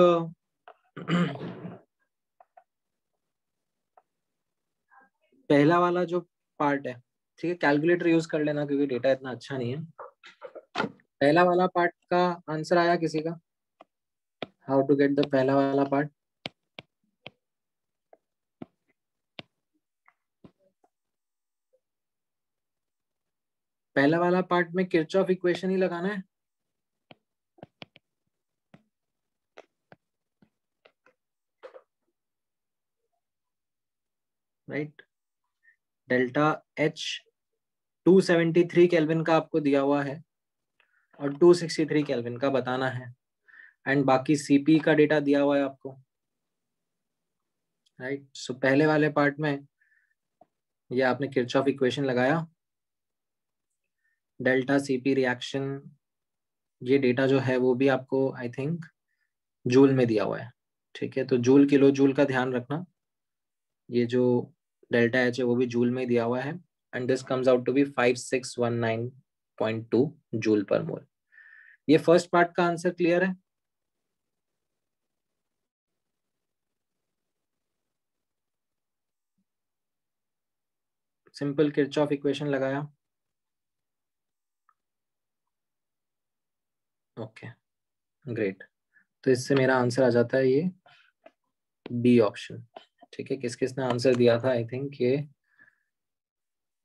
S1: पहला वाला जो पार्ट है, ठीक है, कैलकुलेटर यूज कर लेना क्योंकि डेटा इतना अच्छा नहीं है। पहला वाला पार्ट का आंसर आया किसी का? हाउ टू गेट द पहला वाला पार्ट? पहला वाला पार्ट में किरचॉफ इक्वेशन ही लगाना है, राइट? डेल्टा एच 273 केल्विन का आपको दिया हुआ है और 263 केल्विन का बताना है, एंड बाकी सीपी का डेटा दिया हुआ है आपको, राइट? सो पहले वाले पार्ट में ये आपने किरचॉफ इक्वेशन लगाया, डेल्टा सीपी रिएक्शन, ये डेटा जो है वो भी आपको आई थिंक जूल में दिया हुआ है, ठीक है? तो जूल किलो जूल का ध्यान रखना, ये जो डेल्टा एच है वो भी जूल में दिया हुआ है, and this comes out to be 5619.2 joule per mole. ये फर्स्ट पार्ट का आंसर क्लियर है? सिंपल किरचॉफ इक्वेशन लगाया, ओके ग्रेट। तो इससे मेरा आंसर आ जाता है ये बी ऑप्शन, ठीक है? किस किसने आंसर दिया था? आई थिंक ये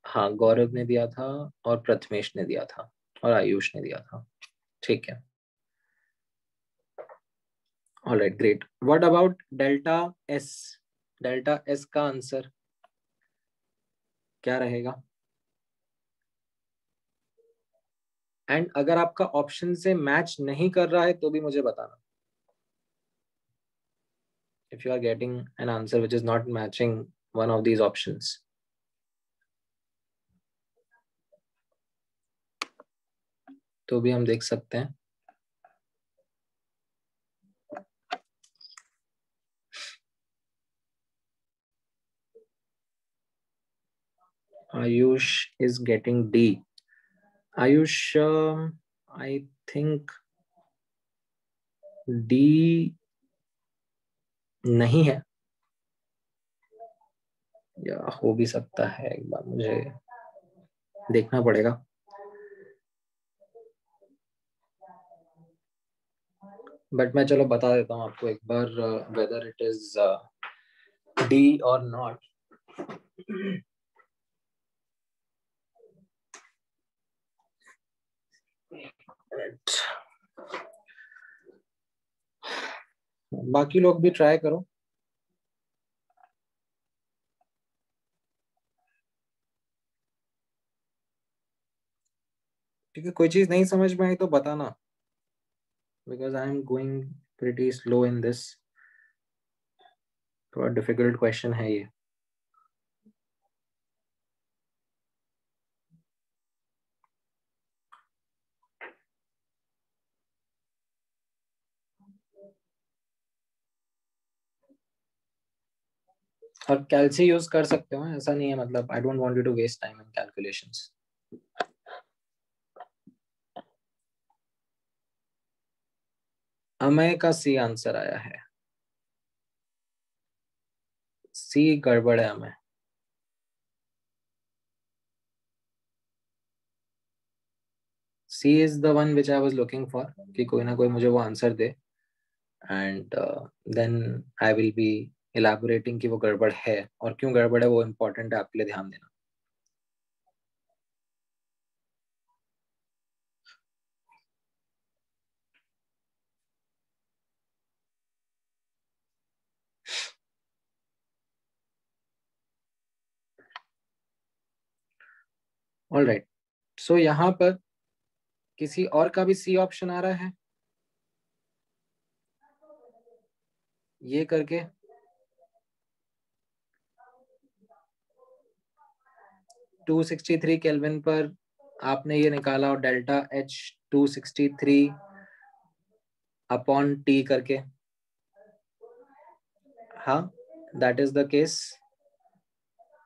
S1: हाँ, गौरव ने दिया था और प्रथमेश ने दिया था और आयुष ने दिया था। ठीक है, alright, great. What about delta S? Delta S का आंसर क्या रहेगा? एंड अगर आपका ऑप्शन से मैच नहीं कर रहा है तो भी मुझे बताना। If you are getting an answer which is not matching one of these options, तो भी हम देख सकते हैं। Ayush is getting D. Ayush, I think D नहीं है, या हो भी सकता है, एक बार मुझे देखना पड़ेगा। बट मैं चलो बता देता हूँ आपको एक बार, वेदर इट इज डी और नॉट। बाकी लोग भी ट्राई करो। ठीक है, कोई चीज नहीं समझ में आई तो बताना, because I am going pretty slow in this. थोड़ा डिफिकल्ट क्वेश्चन है ये। और कैलसी यूज कर सकते हो, ऐसा नहीं है, मतलब I don't want you to waste time in calculations. Amay का सी आंसर आया है। सी गड़बड़ है Amay. C is the one which I was looking for, कि कोई ना कोई मुझे वो आंसर दे, and then I will be elaborating कि वो गड़बड़ है और क्यों गड़बड़ है, वो इम्पोर्टेंट है, आपके लिए ध्यान देना। ऑलराइट, सो यहाँ पर किसी और का भी सी ऑप्शन आ रहा है ये करके? 263 केल्विन पर आपने ये निकाला और डेल्टा एच 263 अपॉन टी करके। हाँ, दैट इज द केस।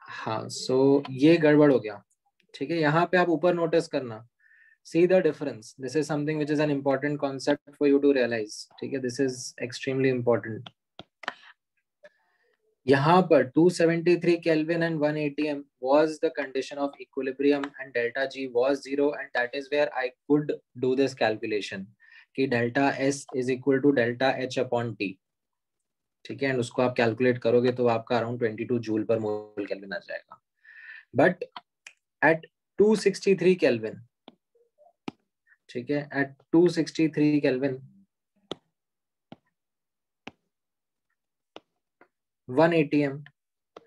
S1: हाँ, सो ये गड़बड़ हो गया। ठीक है, यहाँ पे आप ऊपर नोटिस करना, see the difference, this is something which is an important concept for you to realize। ठीक है, this is extremely important। यहाँ पर 273 Kelvin and 1 atm was the condition of equilibrium and delta G was 0, and that is where I could do this calculation कि delta S is equal to delta H upon T। ठीक है, एंड उसको आप कैलकुलेट करोगे तो आपका अराउंड 22 जूल पर मोल केल्विन आ जाएगा। बट एट 263 केल्विन, ठीक है, eight 263 kelvin 1 atm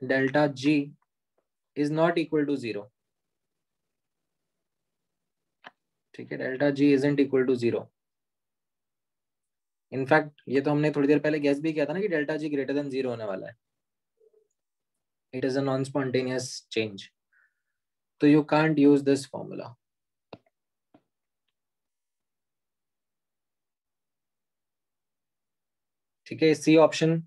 S1: delta G is not equal to 0। ठीक है, delta G isn't equal to 0। In fact ये तो हमने थोड़ी देर पहले गैस भी किया था ना कि डेल्टा G ग्रेटर देन 0 होने वाला है। It is a non spontaneous change, तो you can't use this formula. ठीक है, सी ऑप्शन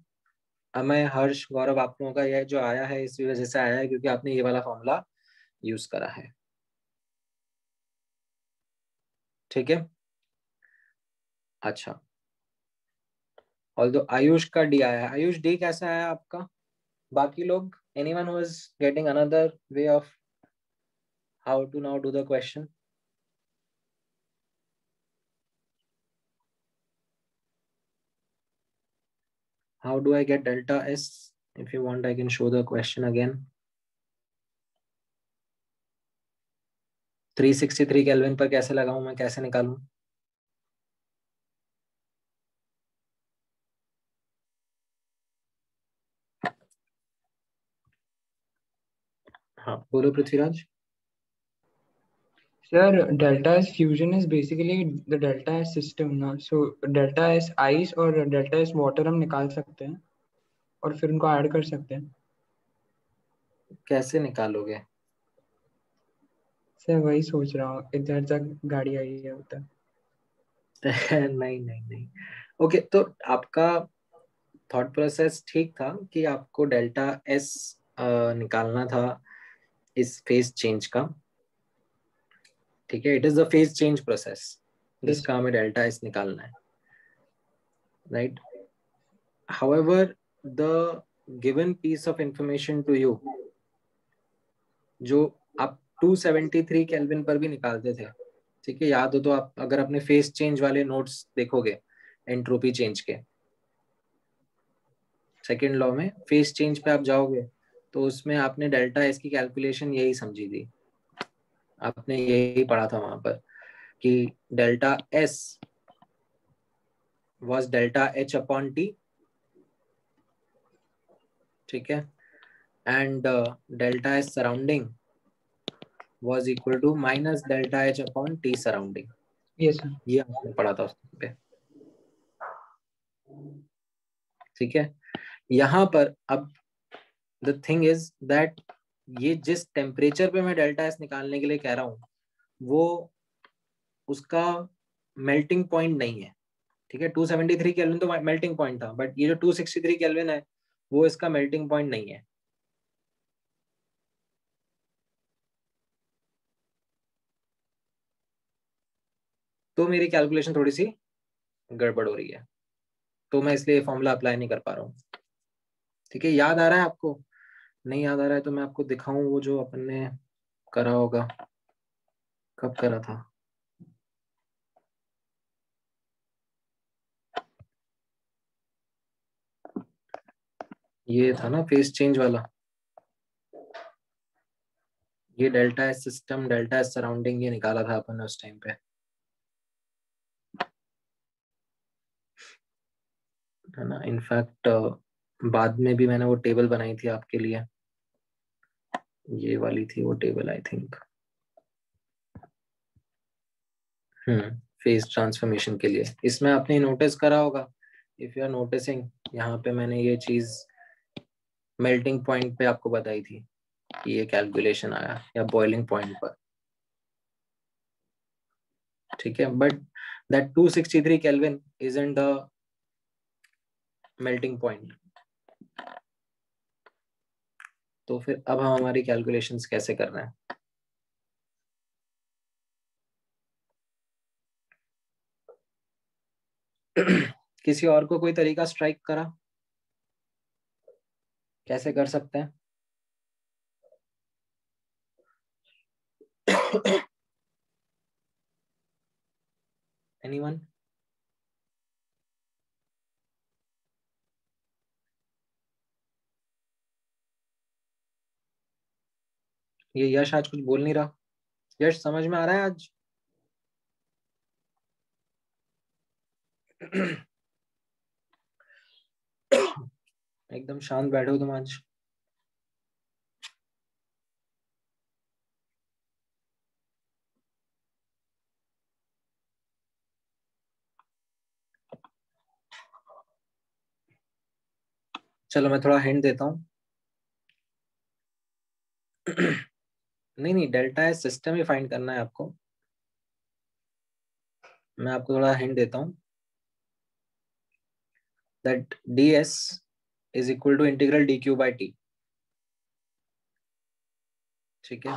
S1: अमय, हर्ष, गौरव, आप लोगों का यह जो आया है इस वजह से आया है क्योंकि आपने ये वाला फॉर्मूला यूज करा है। ठीक है, अच्छा, ऑल्दो आयुष का डी आया है। आयुष, डी कैसा आया आपका? बाकी लोग, anyone who is getting another way of how to now do the question? How do I get delta S? If you want, I can show the question again. 363 kelvin पर कैसे लगाऊं मैं, कैसे निकालूं? हाँ बोलो Prithviraj.
S3: Sir, delta S fusion is basically the delta S system ना. So delta S ice और delta S water हम निकाल सकते हैं और फिर उनको ऐड कर सकते हैं.
S1: कैसे निकालोगे?
S3: सर वही सोच रहा हूँ, इधर तक गाड़ी आई है उधर.
S1: नहीं नहीं नहीं। ओके, तो आपका थॉट प्रोसेस ठीक था कि आपको डेल्टा एस निकालना था इस फेज चेंज का। ठीक है, it is the phase change process
S3: Yes.
S1: जिसका हमें डेल्टा एस निकालना है, right? However the given piece of information to you, जो आप 273 केल्विन पर भी निकालते थे, ठीक है, याद हो तो आप अगर अपने फेज चेंज वाले नोट्स देखोगे एंट्रोपी चेंज के, सेकेंड लॉ में फेज चेंज पे आप जाओगे तो उसमें आपने डेल्टा एस की कैलकुलेशन यही समझी थी, आपने यही पढ़ा था वहां पर कि delta S was delta H upon T, ठीक है, and delta S surrounding was equal to minus delta H upon T surrounding.
S3: Yes sir.
S1: ये आपने पढ़ा था उस पे, ठीक है। यहाँ पर अब द थिंग इज दैट ये जिस टेम्परेचर पे मैं डेल्टा एस निकालने के लिए कह रहा हूँ वो उसका मेल्टिंग पॉइंट नहीं है, ठीक है। 273 केल्विन तो मेल्टिंग पॉइंट था, बट ये जो 263 केल्विन है वो इसका मेल्टिंग पॉइंट नहीं है। तो मेरी कैलकुलेशन थोड़ी सी गड़बड़ हो रही है, तो मैं इसलिए फॉर्मूला अप्लाई नहीं कर पा रहा हूँ, ठीक है। याद आ रहा है आपको? नहीं याद आ रहा है तो मैं आपको दिखाऊं वो जो अपन ने करा होगा, कब करा था। ये था ना फेस चेंज वाला, ये delta S system, delta S surrounding, ये निकाला था अपन ने उस टाइम पे, है ना। इनफैक्ट बाद में भी मैंने वो टेबल बनाई थी आपके लिए, ये वाली थी वो table I think, face transformation के लिए। इसमें आपने नोटिस करा होगा, इफ यू आर नोटिसिंग, यहाँ पे मैंने ये चीज मेल्टिंग पॉइंट पे आपको बताई थी कि ये कैलकुलेशन आया, या बॉइलिंग पॉइंट पर, ठीक है। But that 263 kelvin isn't the melting point. तो फिर अब हम हमारी कैलकुलेशंस कैसे कर रहे हैं? किसी और को कोई तरीका स्ट्राइक करा, कैसे कर सकते हैं? एनीवन? ये यश आज कुछ बोल नहीं रहा। यश समझ में आ रहा है आज? एकदम शांत बैठे हो तुम आज। चलो मैं थोड़ा हिंट देता हूँ। नहीं नहीं, डेल्टा एस सिस्टम ही फाइंड करना है आपको। मैं आपको थोड़ा हिंट देता हूँ that d S is equal to integral d q by T, ठीक है।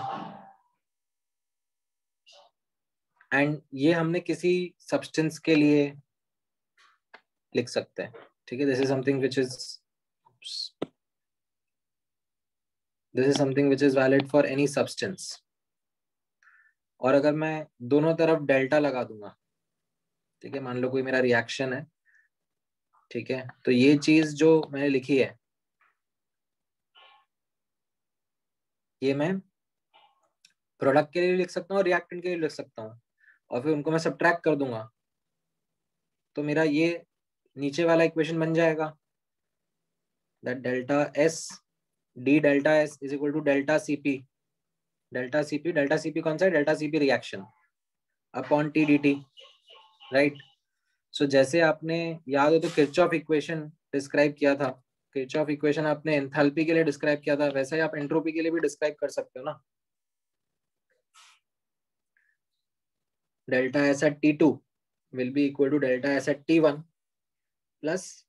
S1: एंड ये हमने किसी सब्सटेंस के लिए लिख सकते हैं, ठीक है। This is something which is valid for any substance. और अगर मैं दोनों तरफ डेल्टा लगा दूंगा, ठीक है, मान लो कोई मेरा रिएक्शन है, ठीक है, तो ये चीज जो मैंने लिखी है ये मैं प्रोडक्ट के लिए लिख सकता हूँ, रिएक्टेंट के लिए लिख सकता हूँ, और फिर उनको मैं सब्ट्रैक्ट कर दूंगा, तो मेरा ये नीचे वाला इक्वेशन बन जाएगा, that delta S D delta S is equal to delta CP, delta CP कौन सा है, delta CP reaction upon T D T, right. So जैसे आपने याद हो तो किरचॉफ इक्वेशन डिस्क्राइब किया था, किरचॉफ इक्वेशन आपने एंथैल्पी के लिए डिस्क्राइब किया था, वैसा ही आप एंट्रोपी के लिए भी डिस्क्राइब कर सकते हो ना। Delta S at T2 will be equal to delta S at T1 plus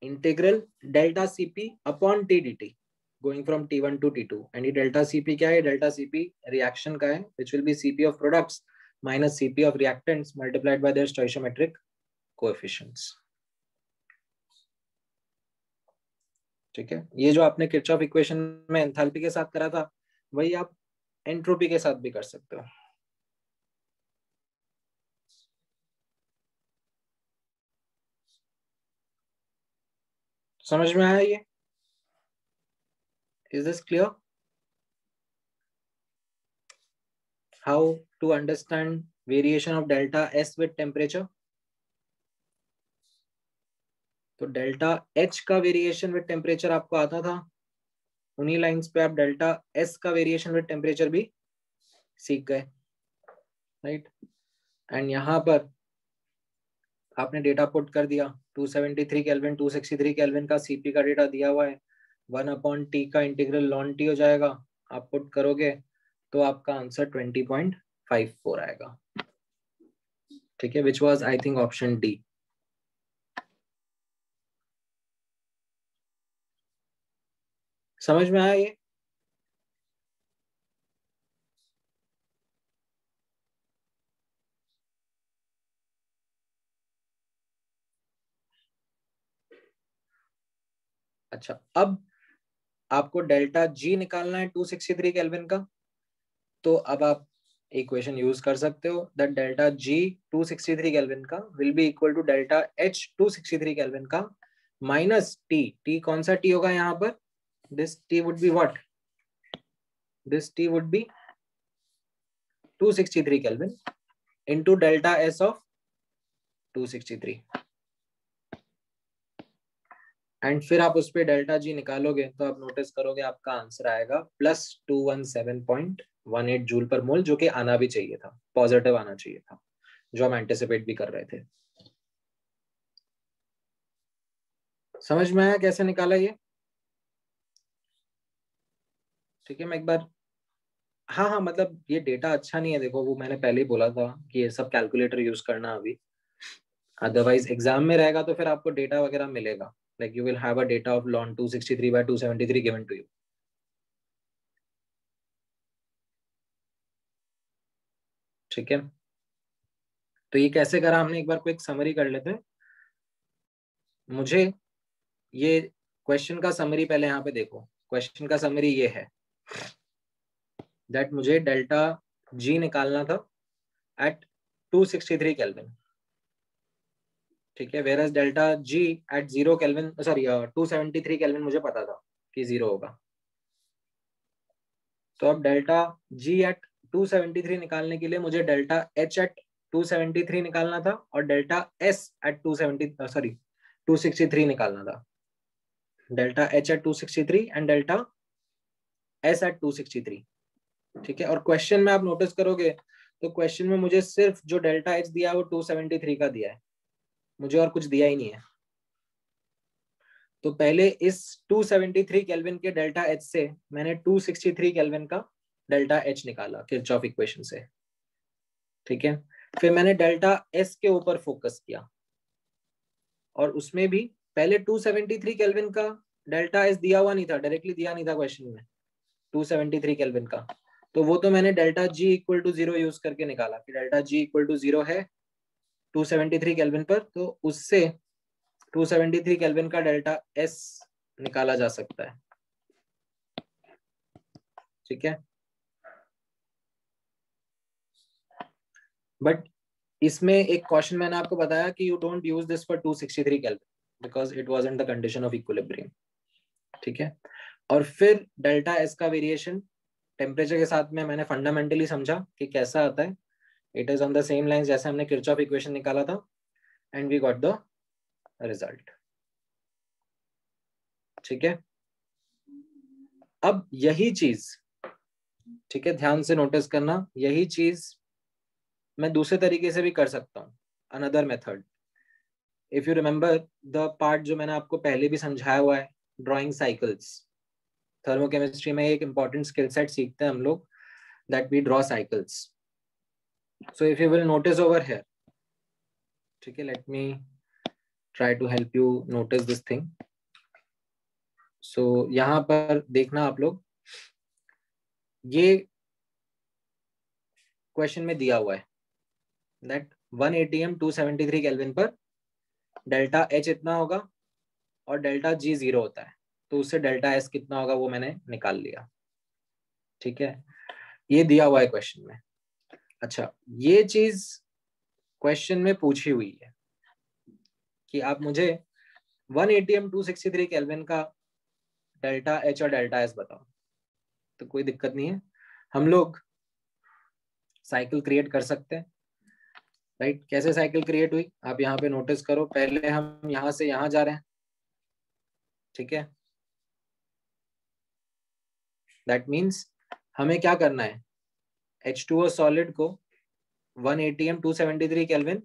S1: integral delta Cp upon T dt going from T1 to T2, and ये delta Cp क्या है, delta Cp reaction का है, which will be Cp of products minus Cp of reactants multiplied by their stoichiometric coefficients. ठीक है, ये जो आपने किरचॉफ इक्वेशन में एंथैल्पी के साथ करा था, वही आप एंट्रोपी के साथ भी कर सकते हो। समझ में आया ये? Is this clear? How to understand variation of delta S with temperature? तो डेल्टा H का वेरिएशन विद टेम्परेचर आपको आता था, उन्हीं लाइंस पे आप डेल्टा S का वेरिएशन विद टेम्परेचर भी सीख गए, राइट। एंड यहाँ पर आपने डेटा पुट कर दिया, 273 केल्विन 263 केल्विन का सीपी का डेटा दिया हुआ है, 1/T का इंटीग्रल लॉन टी हो जाएगा, आप पुट करोगे तो आपका आंसर 20.54 आएगा, ठीक है, which was I think option D. समझ में आया ये? अच्छा, अब आपको डेल्टा जी निकालना है 263 केल्विन का, तो अब आप इक्वेशन यूज कर सकते हो, दैट डेल्टा जी 263 केल्विन का will be equal to delta H 263 kelvin का माइनस टी, टी कौन सा टी होगा यहाँ पर, this T would be what, this T would be 263 kelvin into delta S of 263, and फिर आप उस पर डेल्टा जी निकालोगे तो आप नोटिस करोगे आपका आंसर आएगा प्लस 217.18 जूल पर मोल, जो कि आना भी चाहिए था, पॉजिटिव आना चाहिए था, जो हम एंटिसिपेट भी कर रहे थे। समझ में आया कैसे निकाला ये? ठीक है, मैं एक बार, हाँ मतलब ये डेटा अच्छा नहीं है, देखो वो मैंने पहले ही बोला था कि ये सब कैलकुलेटर यूज करना अभी, अदरवाइज एग्जाम में रहेगा तो फिर आपको डेटा वगैरह मिलेगा, like you will have a data of ln 263 by 273 given to you. ठीक है, तो ये कैसे करा हमने, एक बार को एक समरी कर लेते हैं। मुझे ये क्वेश्चन का समरी पहले यहाँ पे देखो, क्वेश्चन का समरी ये है दैट मुझे डेल्टा जी निकालना था एट 263 केल्विन, ठीक है, where as delta G at 0 kelvin, sorry 273 kelvin मुझे पता था कि 0 होगा, तो अब डेल्टा जी एट 273 निकालने के लिए मुझे डेल्टा एच एट 273 निकालना था और डेल्टा एस एट 263 निकालना था, delta H at 263 and delta S at 263, ठीक है। और क्वेश्चन में आप नोटिस करोगे तो क्वेश्चन में मुझे सिर्फ जो डेल्टा एच दिया है वो 273 का दिया है, मुझे और कुछ दिया ही नहीं है, तो पहले इस 273 केल्विन के डेल्टा एच से मैंने 263 केल्विन का डेल्टा एच निकाला किरचॉफ इक्वेशन से, ठीक है। फिर मैंने डेल्टा एस के ऊपर फोकस किया और उसमें भी पहले 273 केल्विन का डेल्टा एस दिया हुआ नहीं था, डायरेक्टली दिया नहीं था क्वेश्चन में 273 केल्विन का, तो वो तो मैंने delta G equal to 0 use करके निकाला कि डेल्टा जी इक्वल टू 0 है 273 केल्विन पर, तो उससे 273 केल्विन का डेल्टा एस निकाला जा सकता है, ठीक है। बट इसमें एक क्वेश्चन मैंने आपको बताया कि you don't use this for 263 kelvin because it wasn't the condition of equilibrium, ठीक है। और फिर डेल्टा एस का वेरिएशन टेम्परेचर के साथ में मैंने फंडामेंटली समझा कि कैसा आता है. It is on the same line जैसे हमने किरचॉफ इक्वेशन निकाला था, and we got the result. ठीक है. अब यही चीज, ठीक है, ध्यान से नोटिस करना, यही चीज मैं दूसरे तरीके से भी कर सकता हूँ. Another method, if you remember the part जो मैंने आपको पहले भी समझाया हुआ है, ड्राइंग साइकिल्स. थर्मोकेमिस्ट्री में एक इंपॉर्टेंट स्किल सेट सीखते हैं हम लोग, that we draw cycles. So if you will notice over here, ठीक है, let me try to help you notice this thing. So यहां पर देखना आप लोग, ये क्वेश्चन में दिया हुआ है दैट 1 atm 273 केल्विन पर डेल्टा एच इतना होगा और डेल्टा जी 0 होता है, तो उससे डेल्टा एस कितना होगा वो मैंने निकाल लिया. ठीक है, ये दिया हुआ है क्वेश्चन में. अच्छा, ये चीज क्वेश्चन में पूछी हुई है कि आप मुझे 1 atm 263 केल्विन का डेल्टा एच और डेल्टा एस बताओ. तो कोई दिक्कत नहीं है, हम लोग साइकिल क्रिएट कर सकते हैं. राइट, कैसे साइकिल क्रिएट हुई आप यहाँ पे नोटिस करो. पहले हम यहाँ से यहाँ जा रहे हैं. ठीक है, दैट मीन्स हमें क्या करना है, H2O सॉलिड को 1 atm 273 केल्विन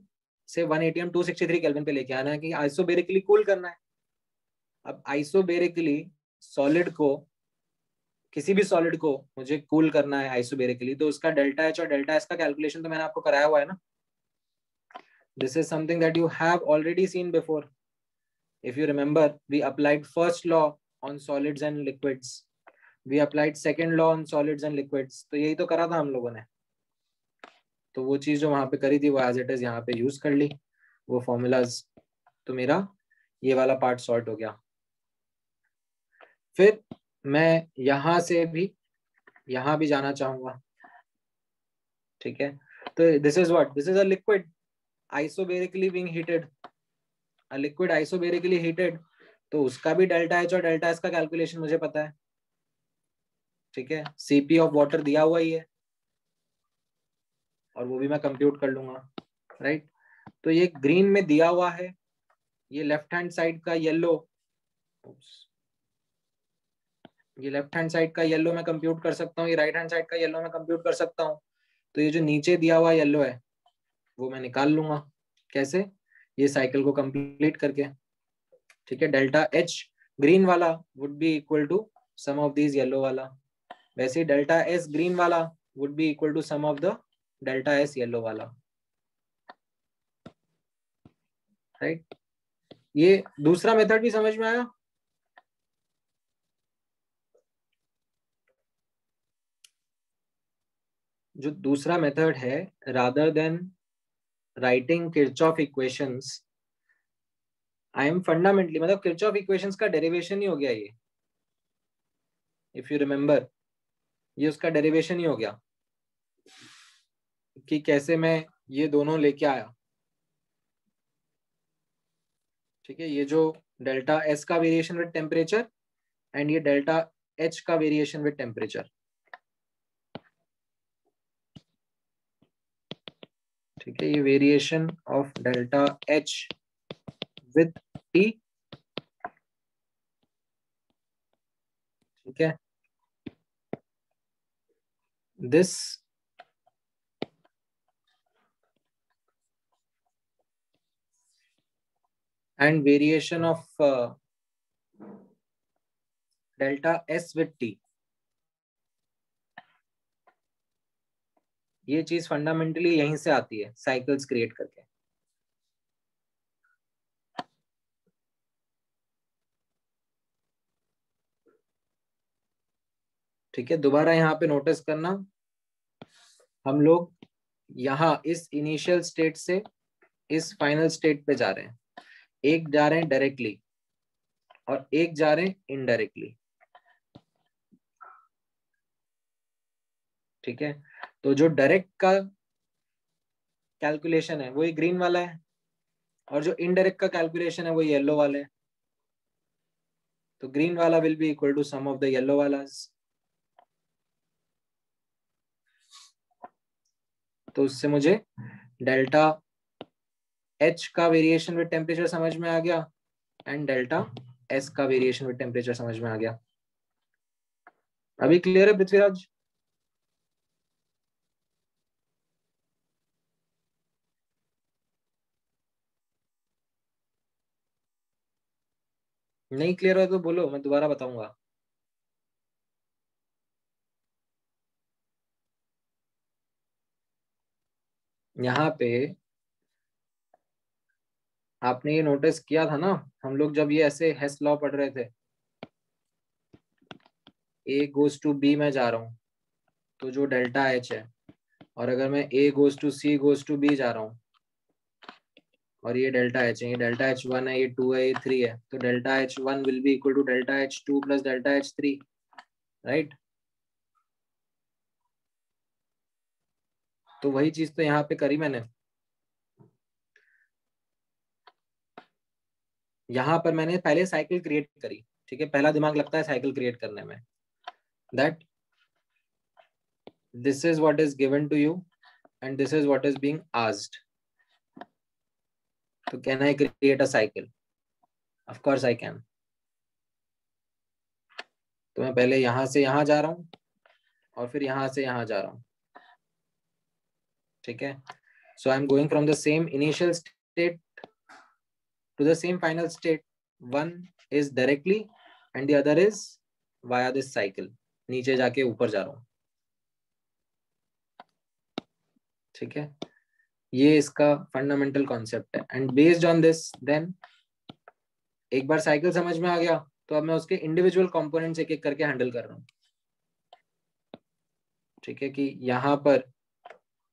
S1: से 1 atm 263 केल्विन पे लेके आना है कि आइसोबेरिकली कूल करना है. अब आइसोबेरिकली सॉलिड को, किसी भी सॉलिड को मुझे कूल करना है आइसोबेरिकली, तो उसका डेल्टा एच और डेल्टा एस का कैलकुलेशन तो मैंने आपको कराया हुआ है ना. This is something that you have already seen before. If you remember, we applied first law on solids and liquids, we applied second law on solids and liquids. तो यही तो करा था हम लोगों ने. तो वो चीज जो वहां पे करी थी वो एज इट इज यहाँ पे यूज कर ली, वो फॉर्मूलाज. तो मेरा ये वाला पार्ट सॉर्ट हो गया. फिर मैं यहां से भी यहां भी जाना चाहूंगा. ठीक है, तो this is what, this is a liquid isobarically being heated. A liquid isobarically heated, तो उसका भी डेल्टा एच और डेल्टा एस का कैलकुलेशन मुझे पता है. ठीक है, सीपी ऑफ वाटर दिया हुआ ही है और वो भी मैं कंप्यूट कर लूंगा. राइट, तो ये ग्रीन में दिया हुआ है, ये लेफ्ट हैंड साइड का येलो, ये लेफ्ट हैंड साइड का येलो मैं कंप्यूट कर सकता हूँ, ये राइट हैंड साइड का येलो मैं कंप्यूट कर सकता हूँ. तो ये जो नीचे दिया हुआ येलो है वो मैं निकाल लूंगा. कैसे, ये साइकिल को कंप्लीट करके. ठीक है, डेल्टा एच ग्रीन वाला would be equal to sum of this yellow वाला, वैसे ही डेल्टा एस ग्रीन वाला would be equal to sum of the delta S yellow वाला. राइट, ये दूसरा मेथड भी समझ में आया. जो दूसरा मेथड है, rather then writing Kirchhoff equations, I am fundamentally, मतलब किरचॉफ इक्वेशंस का डेरिवेशन ही हो गया ये. इफ यू रिमेंबर, ये उसका डेरिवेशन ही हो गया कि कैसे मैं ये दोनों लेके आया. ठीक है, ये जो डेल्टा एस का वेरिएशन विद टेम्परेचर एंड ये डेल्टा एच का वेरिएशन विद टेम्परेचर. ठीक है, ये variation of delta H with T. ठीक है, this and variation of delta S with T. ये चीज फंडामेंटली यहीं से आती है, साइकिल्स क्रिएट करके. ठीक है, दोबारा यहाँ पे नोटिस करना, हम लोग यहाँ इस इनिशियल स्टेट से इस फाइनल स्टेट पे जा रहे हैं. एक जा रहे हैं डायरेक्टली और एक जा रहे हैं इनडायरेक्टली. ठीक है, तो जो डायरेक्ट का कैलकुलेशन है वो ये ग्रीन वाला है और जो इनडायरेक्ट का कैलकुलेशन है वो येलो वाला है. तो ग्रीन वाला will be equal to sum of the yellow वालास. तो उससे मुझे डेल्टा H का वेरिएशन विद टेम्परेचर समझ में आ गया एंड डेल्टा S का वेरिएशन विद टेम्परेचर समझ में आ गया। अभी क्लियर है पृथ्वीराज? नहीं क्लियर हो तो बोलो, मैं दोबारा बताऊंगा। यहाँ पे आपने ये नोटिस किया था ना, हम लोग जब ये ऐसे हेस लॉ पढ़ रहे थे, A गोज टू B में जा रहा हूँ तो जो डेल्टा H है, और अगर मैं A goes to C goes to B जा रहा हूँ और ये डेल्टा H है, ये डेल्टा H1 है, ये 2 है, ये 3 है, तो delta H1 will be equal to delta H2 plus delta H3, right? तो वही चीज तो यहाँ पे करी मैंने। यहाँ पर मैंने पहले साइकिल क्रिएट करी, ठीक है? पहला दिमाग लगता है साइकिल क्रिएट करने में, that this is what is given to you and this is what is being asked. So can I create a cycle? Of course I can. तो मैं पहले यहां से यहां जा रहा हूं और फिर यहां से यहां जा रहा हूं, ठीक है? So I'm going from the same initial state to the same final state. One is directly and the other is via this cycle. नीचे जाके ऊपर जा रहा हूं, ठीक है? ये इसका फंडामेंटल कॉन्सेप्ट है and based on this then एक बार साइकिल समझ में आ गया तो अब मैं उसके इंडिविजुअल कंपोनेंट्स एक एक करके हैंडल कर रहा हूँ, ठीक है? कि यहाँ पर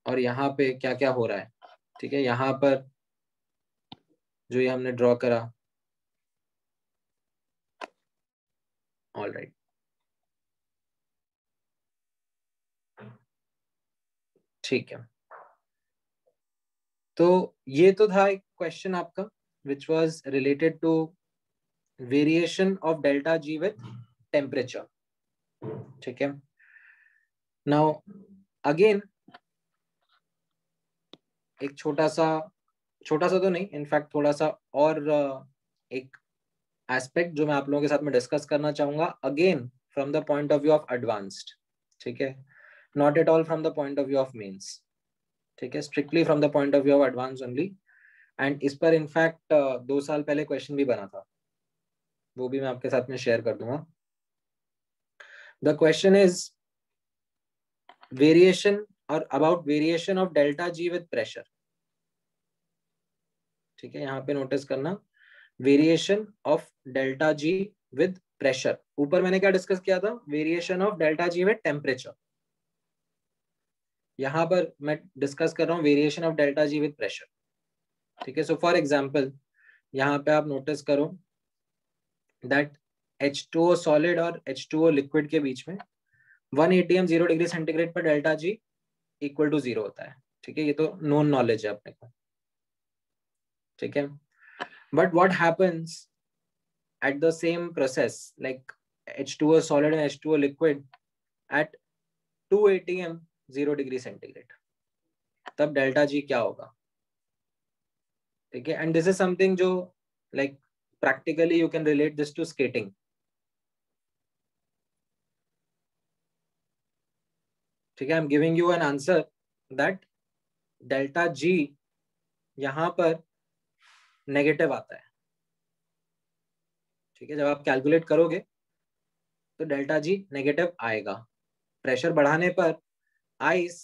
S1: और यहाँ पे क्या क्या हो रहा है, ठीक है? यहाँ पर जो ये हमने ड्रॉ करा, ऑल राइट, ठीक है? तो ये तो था एक क्वेश्चन आपका which was related to variation of delta G with temperature, ठीक है? नाउ अगेन एक छोटा सा तो नहीं, इनफैक्ट थोड़ा सा और एक एस्पेक्ट जो मैं आप लोगों के साथ में डिस्कस करना चाहूंगा, again from the point of view of advanced, ठीक है? Not at all from the point of view of mains, ठीक है? Strictly from the point of view of advance only. And इस पर इनफैक्ट 2 साल पहले क्वेश्चन भी बना था, वो भी मैं आपके साथ में शेयर कर दूंगा। द क्वेश्चन इज वेरिएशन और about variation of delta G with pressure, ठीक है? यहाँ पे नोटिस करना, variation of delta G with pressure. ऊपर मैंने क्या डिस्कस किया था? Variation of delta G with temperature. यहाँ पर मैं डिस्कस कर रहा हूँ variation of delta G with pressure, ठीक है? सो फॉर एग्जांपल यहाँ पे आप नोटिस करो दैट H2O सॉलिड और H2O लिक्विड के बीच में 1 atm 0 डिग्री सेंटीग्रेड पर डेल्टा जी इक्वल टू 0 होता है, ठीक है? ये तो नोन नॉलेज है अपने को, ठीक है? But what happens at the same process like H2O solid and H2O liquid at 2 atm 0 degree centigrade, तब डेल्टा जी क्या होगा, ठीक है? एंड दिस इज समथिंग जो like practically you can relate this to skating, ठीक है? I am giving you an answer that delta G यहां पर नेगेटिव आता है, ठीक है? जब आप कैलकुलेट करोगे तो डेल्टा जी नेगेटिव आएगा। प्रेशर बढ़ाने पर आइस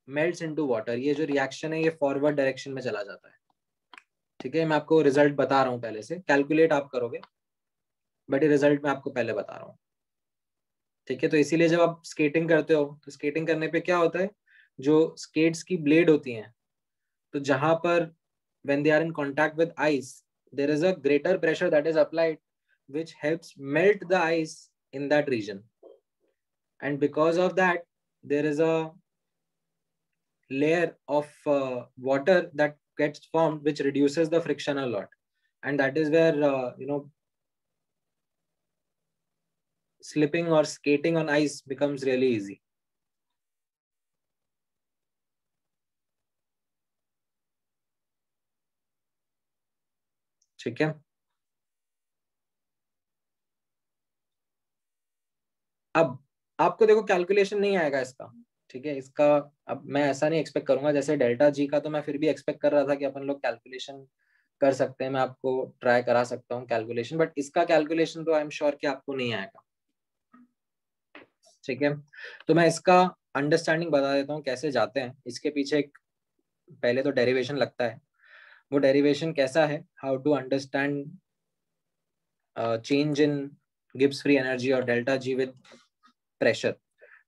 S1: मेल्ट्स इनटू वाटर, ये जो रिएक्शन है ये फॉरवर्ड डायरेक्शन में चला जाता है, ठीक है? मैं आपको रिजल्ट बता रहा हूं, पहले से कैलकुलेट आप करोगे बट ये रिजल्ट मैं आपको पहले बता रहा हूँ, ठीक है? तो इसीलिए जब आप स्केटिंग करते हो तो स्केटिंग करने पे क्या होता है, जो स्केट्स की ब्लेड होती हैं, तो जहां पर when they are in contact with ice there is a greater pressure that is applied which helps melt the ice in that region, and because of that there is a layer of water that gets formed which reduces the friction a lot, and that is where slipping or skating on ice becomes really easy. ठीक है, अब आपको देखो कैलकुलेशन नहीं आएगा इसका, ठीक है, इसका अब मैं ऐसा नहीं एक्सपेक्ट करूंगा, जैसे डेल्टा जी का तो मैं फिर भी एक्सपेक्ट कर रहा था कि अपन लोग कैलकुलेशन कर सकते हैं, मैं आपको ट्राई करा सकता हूँ कैलकुलेशन, बट इसका कैलकुलेशन तो आई एम श्योर कि आपको नहीं आएगा, ठीक है। तो मैं इसका अंडरस्टैंडिंग बता देता हूँ कैसे जाते हैं। इसके पीछे एक पहले तो डेरिवेशन लगता है, वो डेरिवेशन कैसा है, how to understand change in Gibbs free energy और डेल्टा जी विद प्रेशर।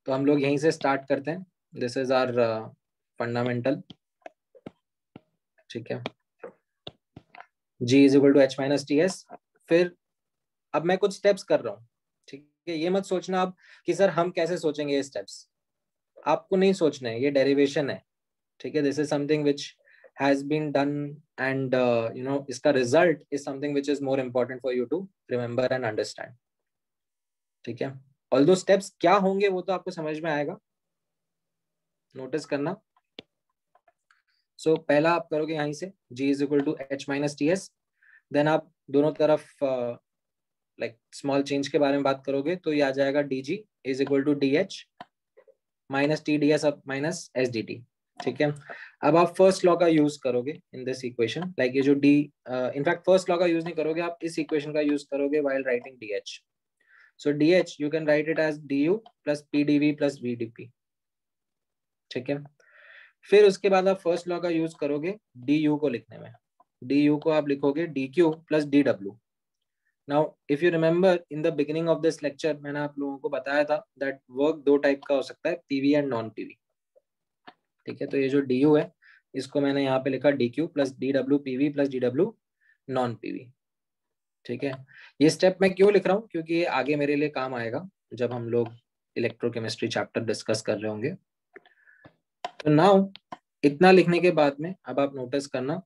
S1: तो हम लोग यहीं से स्टार्ट करते हैं, दिस इज आवर फंडामेंटल, ठीक है, G is equal to H minus T S. फिर अब मैं कुछ स्टेप्स कर रहा हूँ, ठीक है, ये मत सोचना अब कि सर हम कैसे सोचेंगे ये स्टेप्स, आपको नहीं सोचना है, ये डेरिवेशन है, ठीक है, this is something which has been done and you know इसका result is something which is more important for you to remember and understand, ठीक है। ऑल्दो स्टेप्स क्या होंगे वो तो आपको समझ में आएगा, नोटिस करना। सो पहला आप करोगे यहीं से G is equal to H minus T S, then आप दोनों तरफ लाइक स्मॉल चेंज के बारे में बात करोगे तो ये आ जाएगा DG is equal to DH minus TDS अब माइनस SDT, ठीक है। अब आप फर्स्ट लॉ का यूज करोगे इन दिस इक्वेशन, लाइक ये जो D इनफैक्ट फर्स्ट लॉ का यूज नहीं करोगे, आप इस इक्वेशन का यूज करोगे while writing DH। So DH you can write it as DU plus PDV plus VDP, ठीक है। फिर उसके बाद आप फर्स्ट लॉ का यूज करोगे DU को लिखने में, DU को आप लिखोगे DQ plus DW। Now if you remember in the beginning of this lecture मैंने आप लोगों को बताया था दैट वर्क दो टाइप का हो सकता है, PV एंड नॉन PV, ठीक है। तो ये जो DU है इसको मैंने यहाँ पे लिखा DQ plus DW PV plus DW non PV, ठीक है। ये स्टेप मैं क्यों लिख रहा हूँ, क्योंकि ये आगे मेरे लिए काम आएगा जब हम लोग इलेक्ट्रोकेमिस्ट्री चैप्टर डिस्कस कर रहे होंगे। तो नाउ इतना लिखने के बाद में अब आप नोटिस करना,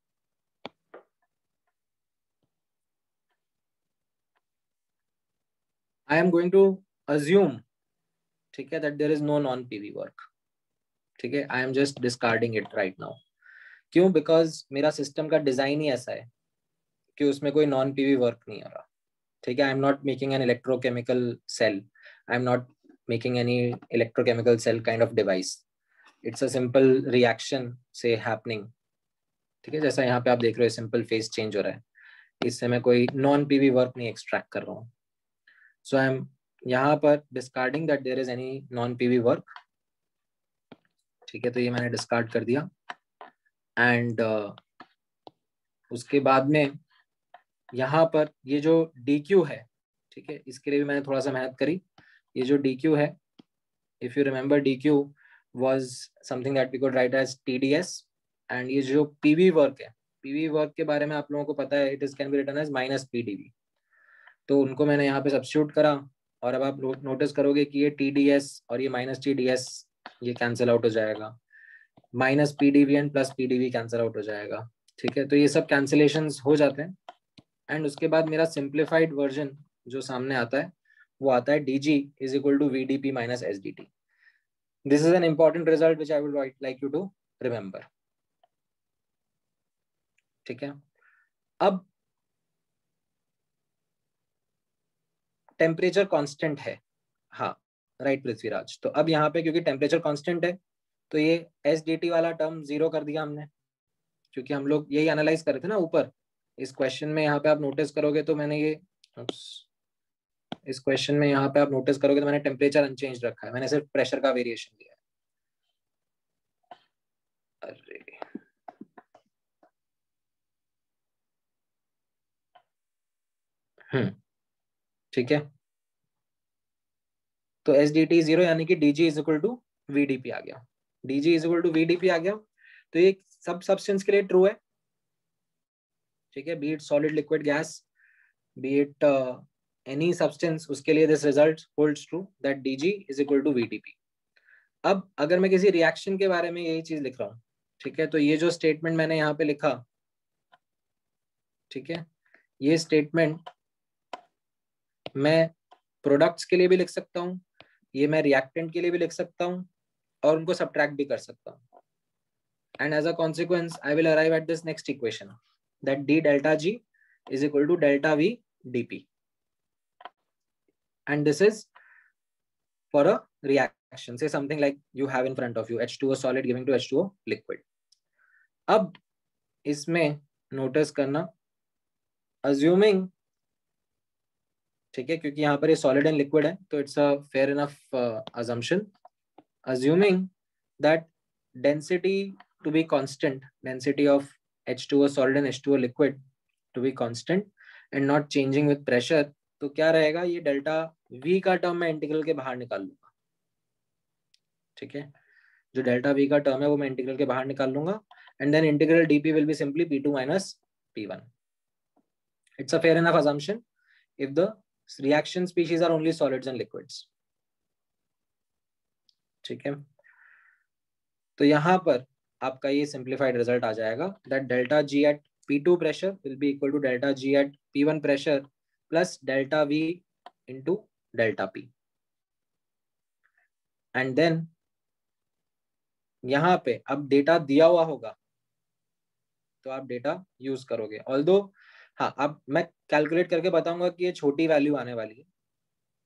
S1: I am going to assume, ठीक है, that there is no non PV work, ठीक है, I am just discarding it right now. क्यों? बिकॉज मेरा सिस्टम का डिजाइन ही ऐसा है कि उसमें कोई नॉन PV वर्क नहीं हो रहा, ठीक है। I am not making an electrochemical cell, I am not making any electrochemical cell kind of device, it's a simple reaction से हैपनिंग, ठीक है। जैसा यहाँ पे आप देख रहे हो सिंपल फेस चेंज हो रहा है, इससे मैं कोई नॉन PV वर्क नहीं एक्सट्रैक्ट कर रहा हूँ। सो आई एम यहाँ पर discarding that there is any non PV work, ठीक है। तो ये मैंने डिस्कार्ड कर दिया एंड उसके बाद में यहाँ पर ये जो DQ है, ठीक है, इसके लिए भी मैंने थोड़ा सा मेहनत करी। ये जो DQ है, if you remember DQ was something that we could write as TDS, and ये जो PV वर्क है, PV वर्क के बारे में आप लोगों को पता है, it is can be written as minus PDV। तो उनको मैंने यहाँ पे सब्स्टिट्यूट करा और अब आप नोटिस करोगे कि ये TDS और ये माइनस TDS ये कैंसिल आउट हो जाएगा, minus PDV and plus PDV cancel out हो जाएगा, ठीक है। तो ये सब कैंसिलेशंस हो जाते हैं एंड उसके बाद मेरा सिंप्लीफाइड वर्जन जो सामने आता है वो आता है DG is equal to VDP minus SDT। This is an important result which I would like you to remember, ठीक है। अब टेम्परेचर कांस्टेंट है, हाँ राइट पृथ्वीराज। तो अब यहाँ पे क्योंकि टेम्परेचर कांस्टेंट है तो ये SDT वाला टर्म जीरो कर दिया हमने, क्योंकि हम लोग यही एनालाइज कर रहे थे ना ऊपर। इस क्वेश्चन में यहाँ पे आप नोटिस करोगे तो मैंने ये इस क्वेश्चन में यहाँ पे आप नोटिस करोगे तो मैंने टेम्परेचर अनचेंज रखा है, मैंने सिर्फ प्रेशर का वेरिएशन दिया है। अरे ठीक है। तो SDT जीरो यानी कि DG is equal to VDP आ गया, DG is equal to VDP आ गया। तो ये सब सब्सटेंस के लिए ट्रू है, ठीक है, be it solid liquid gas be it any substance, उसके लिए this result holds true that DG is equal to VDP। अब अगर मैं किसी रिएक्शन के बारे में यही चीज लिख रहा हूँ, ठीक है, तो ये जो स्टेटमेंट मैंने यहाँ पे लिखा, ठीक है, ये स्टेटमेंट मैं प्रोडक्ट्स के लिए भी लिख सकता हूँ, ये मैं रिएक्टेंट के लिए भी लिख सकता हूँ और उनको सब्ट्रैक्ट भी कर सकता हूँ। And as a consequence I will arrive at this next equation that D delta G is equal to delta V dP. And this is for a reaction. Say something like you have in front of you H2O solid giving to H2O liquid. अब इसमें नोटिस करना, assuming, ठीक है, क्योंकि यहाँ पर ये सॉलिड एंड लिक्विड है तो it's a fair enough assumption, assuming that density to be constant, density of H2O solid and H2O liquid to be constant and not changing with pressure, तो क्या रहेगा, ये डेल्टा V का टर्म मैं इंटीग्रल के बाहर निकाल लूंगा. ठीक है, जो डेल्टा V का टर्म है वो मैं इंटीग्रल के बाहर निकाल लूंगा, and then integral dP will be simply P2 minus P1. It's a fair enough assumption if the reaction species are only solids and liquids. ठीक है, तो यहाँ पर आपका ये simplified result आ जाएगा that delta G at P2 pressure will be equal to delta G at P1 pressure plus delta V into delta P. And then यहाँ पे अब डेटा दिया हुआ होगा तो आप डेटा यूज करोगे. ऑल्दो हाँ, अब मैं कैलकुलेट करके बताऊंगा कि ये छोटी वैल्यू आने वाली है.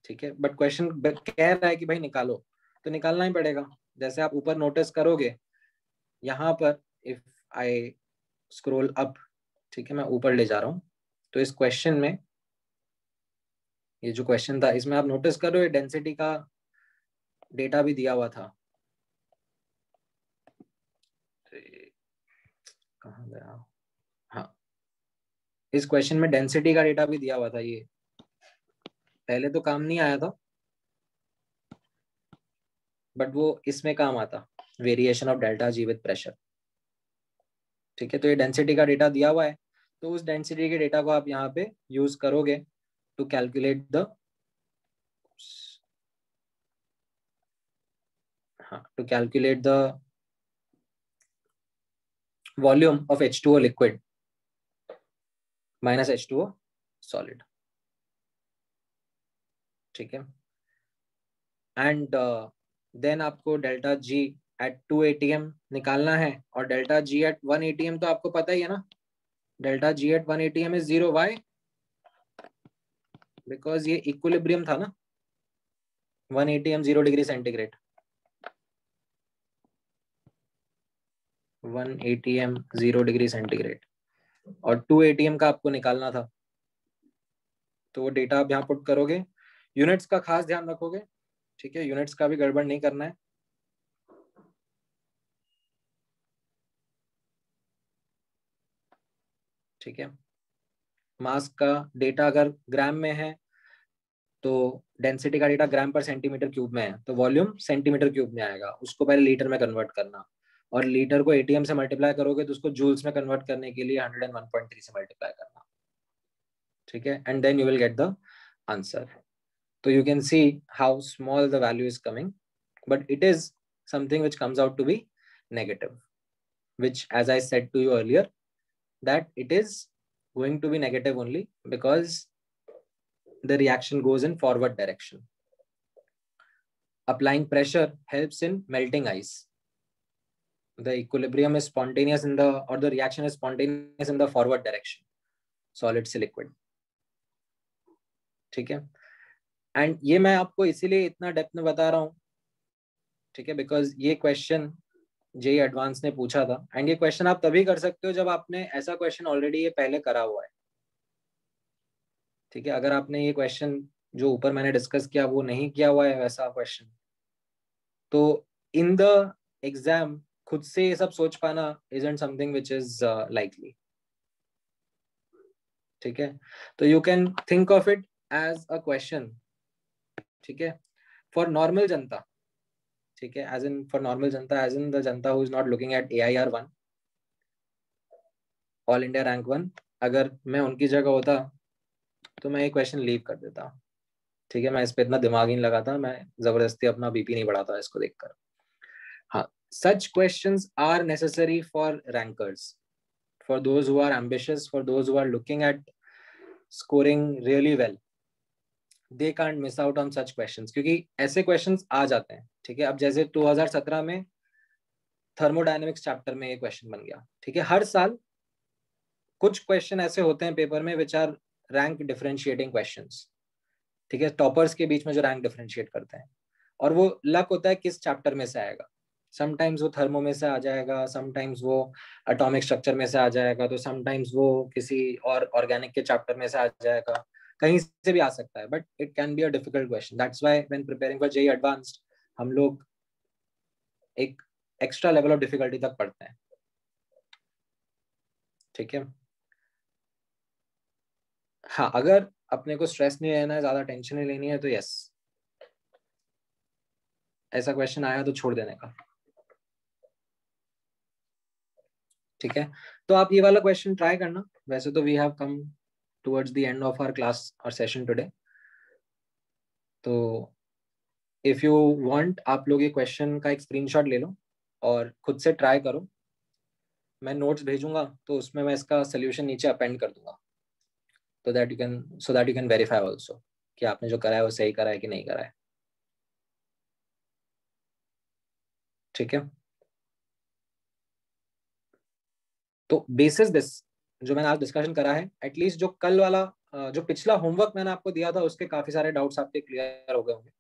S1: ठीक है, बट क्वेश्चन कह रहा है कि भाई निकालो, तो निकालना ही पड़ेगा. जैसे आप ऊपर नोटिस करोगे यहाँ पर, इफ आई स्क्रॉल अप, ठीक है, मैं ऊपर ले जा रहा हूँ, तो इस क्वेश्चन में ये जो क्वेश्चन था इसमें आप नोटिस करो ये डेंसिटी का डेटा भी दिया हुआ था. कहाँ गया, हाँ, इस क्वेश्चन में डेंसिटी का डेटा भी दिया हुआ था. ये पहले तो काम नहीं आया था बट वो इसमें काम आता, variation of delta G with pressure. ठीक है, तो ये डेंसिटी का डेटा दिया हुआ है, तो उस डेंसिटी के डेटा को आप यहाँ पे यूज करोगे to calculate the volume of H2O liquid minus H2O solid. ठीक है, एंड देन आपको डेल्टा G at 2 atm निकालना है, और डेल्टा G at 1 atm तो आपको पता ही है ना, delta G at 1 atm is 0. Why? Because ये इक्विलिब्रियम था ना, 1 atm 0 degree centigrade, 1 atm 0 degree centigrade, और 2 atm का आपको निकालना था. तो वो डेटा आप यहाँ पुट करोगे. यूनिट्स का खास ध्यान रखोगे, ठीक है, यूनिट्स का भी गड़बड़ नहीं करना है. ठीक है, मास का डेटा अगर ग्राम में है तो डेंसिटी का डेटा ग्राम पर सेंटीमीटर क्यूब में है, तो वॉल्यूम सेंटीमीटर क्यूब में आएगा, उसको पहले लीटर में कन्वर्ट करना, और लीटर को एटीएम से मल्टीप्लाई करोगे तो उसको जूल्स में कन्वर्ट करने के लिए 101.3 से मल्टीप्लाई करना. ठीक है, and then you will get the answer. तो you can see how small the value is coming, but it is something which comes out to be negative, which as I said to you earlier that it is going to be negative only because the reaction goes in forward direction. Applying pressure helps in melting ice. The equilibrium is spontaneous in the, or the reaction is spontaneous in the forward direction, solid से liquid. ठीक है, एंड ये मैं आपको इसीलिए इतना डेप्थ में बता रहा हूँ, ठीक है, बिकॉज ये क्वेश्चन जेई एडवांस ने पूछा था, एंड ये क्वेश्चन आप तभी कर सकते हो जब आपने ऐसा क्वेश्चन ऑलरेडी ये पहले करा हुआ है. ठीक है, अगर आपने ये क्वेश्चन जो ऊपर मैंने डिस्कस किया वो नहीं किया हुआ है वैसा क्वेश्चन, तो इन द एग्जाम खुद से ये सब सोच पाना isn't something which is likely. ठीक है, तो you can think of it as a question, ठीक है, for normal जनता, ठीक है, as in for normal Janata, as in the Janata who is not looking at AIR 1, All India Rank 1. अगर मैं उनकी जगह होता तो मैं ये क्वेश्चन लीव कर देता. ठीक है, मैं इस पे इतना दिमाग ही नहीं लगाता, मैं जबरदस्ती अपना बीपी नहीं बढ़ाता इसको देखकर. हाँ, such questions are necessary for rankers, for those who are ambitious, for those who are looking at scoring really well. They can't miss out on such questions, क्योंकि ऐसे questions आ जाते हैं. ठीक है, अब जैसे 2017 में थर्मोडायनेमिक्स चैप्टर में ये क्वेश्चन बन गया. ठीक है, हर साल कुछ क्वेश्चन ऐसे होते हैं पेपर में which are rank differentiating questions, ठीक है, टॉपर्स के बीच में जो रैंक डिफरेंशिएट करते हैं, और वो लक होता है किस चैप्टर में से आएगा। समटाइम्स वो थर्मो में से आ जाएगा, समटाइम्स वो एटॉमिक स्ट्रक्चर में से आ जाएगा, तो समटाइम्स वो किसी और ऑर्गेनिक के चैप्टर में से आ जाएगा, कहीं से भी आ सकता है, but it can be a difficult question. That's why when preparing for JEE advanced हम लोग एक एक्स्ट्रा लेवल ऑफ डिफिकल्टी तक पढ़ते हैं, ठीक है। हाँ, अगर अपने को स्ट्रेस नहीं लेना है, ज्यादा टेंशन नहीं लेनी है, तो यस, ऐसा क्वेश्चन आया तो छोड़ देने का, ठीक है। तो आप ये वाला क्वेश्चन ट्राई करना। वैसे तो we have come towards the end of our class और सेशन टुडे, तो इफ यू वांट आप लोग ये क्वेश्चन का एक स्क्रीनशॉट ले लो और खुद से ट्राई करो। मैं नोट्स भेजूंगा तो उसमें मैं इसका सोल्यूशन नीचे अपेंड कर दूंगा, तो that you can verify also कि आपने जो करा है वो सही करा है कि नहीं करा है, ठीक है। तो बेसिस दिस जो मैंने आज डिस्कशन करा है, एटलीस्ट जो कल वाला जो पिछला होमवर्क मैंने आपको दिया था उसके काफी सारे डाउट्स आपके क्लियर हो गए होंगे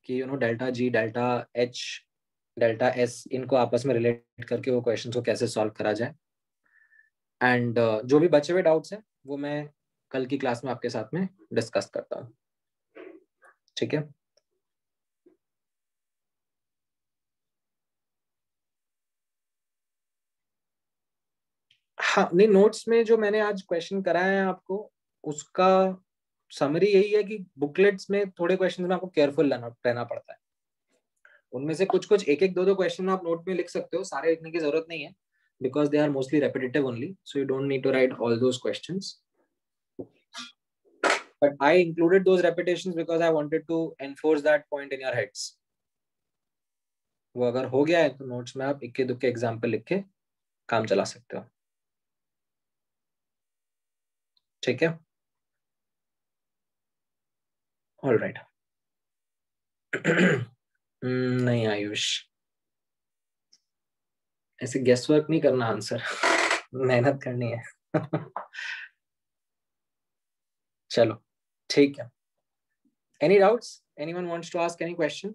S1: कि डेल्टा जी, डेल्टा एच, डेल्टा एस, इनको आपस में रिलेट करके वो क्वेश्चन को कैसे सॉल्व करा जाए। एंड जो भी बचे हुए डाउट्स हैं वो मैं कल की क्लास में आपके साथ में डिस्कस करता हूँ, ठीक है। हाँ, नहीं, नोट्स में जो मैंने आज क्वेश्चन कराए हैं आपको, उसका समरी यही है कि बुकलेट्स में थोड़े क्वेश्चन में आपको केयरफुल रहना पड़ता है। उनमें से कुछ कुछ एक एक दो दो क्वेश्चन आप नोट में लिख सकते हो, सारे लिखने की जरूरत नहीं है, because they are mostly repetitive only, so you don't need to write all those questions. But I included those repetitions because I wanted to enforce that point in your heads. वो अगर हो गया है तो नोट्स में आप इक्के दुक्के एग्जाम्पल लिख के काम चला सकते हो, ठीक है। All right. नहीं आयुष, ऐसे गेस वर्क नहीं करना, आंसर मेहनत करनी है। चलो ठीक है। Any doubts? Anyone wants to ask any question?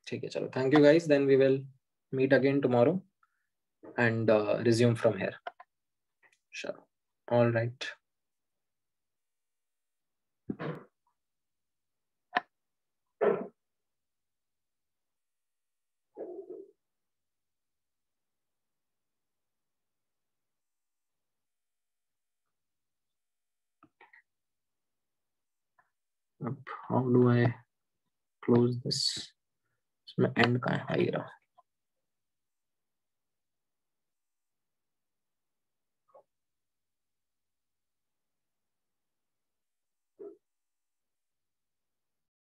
S1: ठीक है, चलो, thank you guys, then we will meet again tomorrow and resume from here. Sure. All right. How do I close this? इसमें end कहाँ है?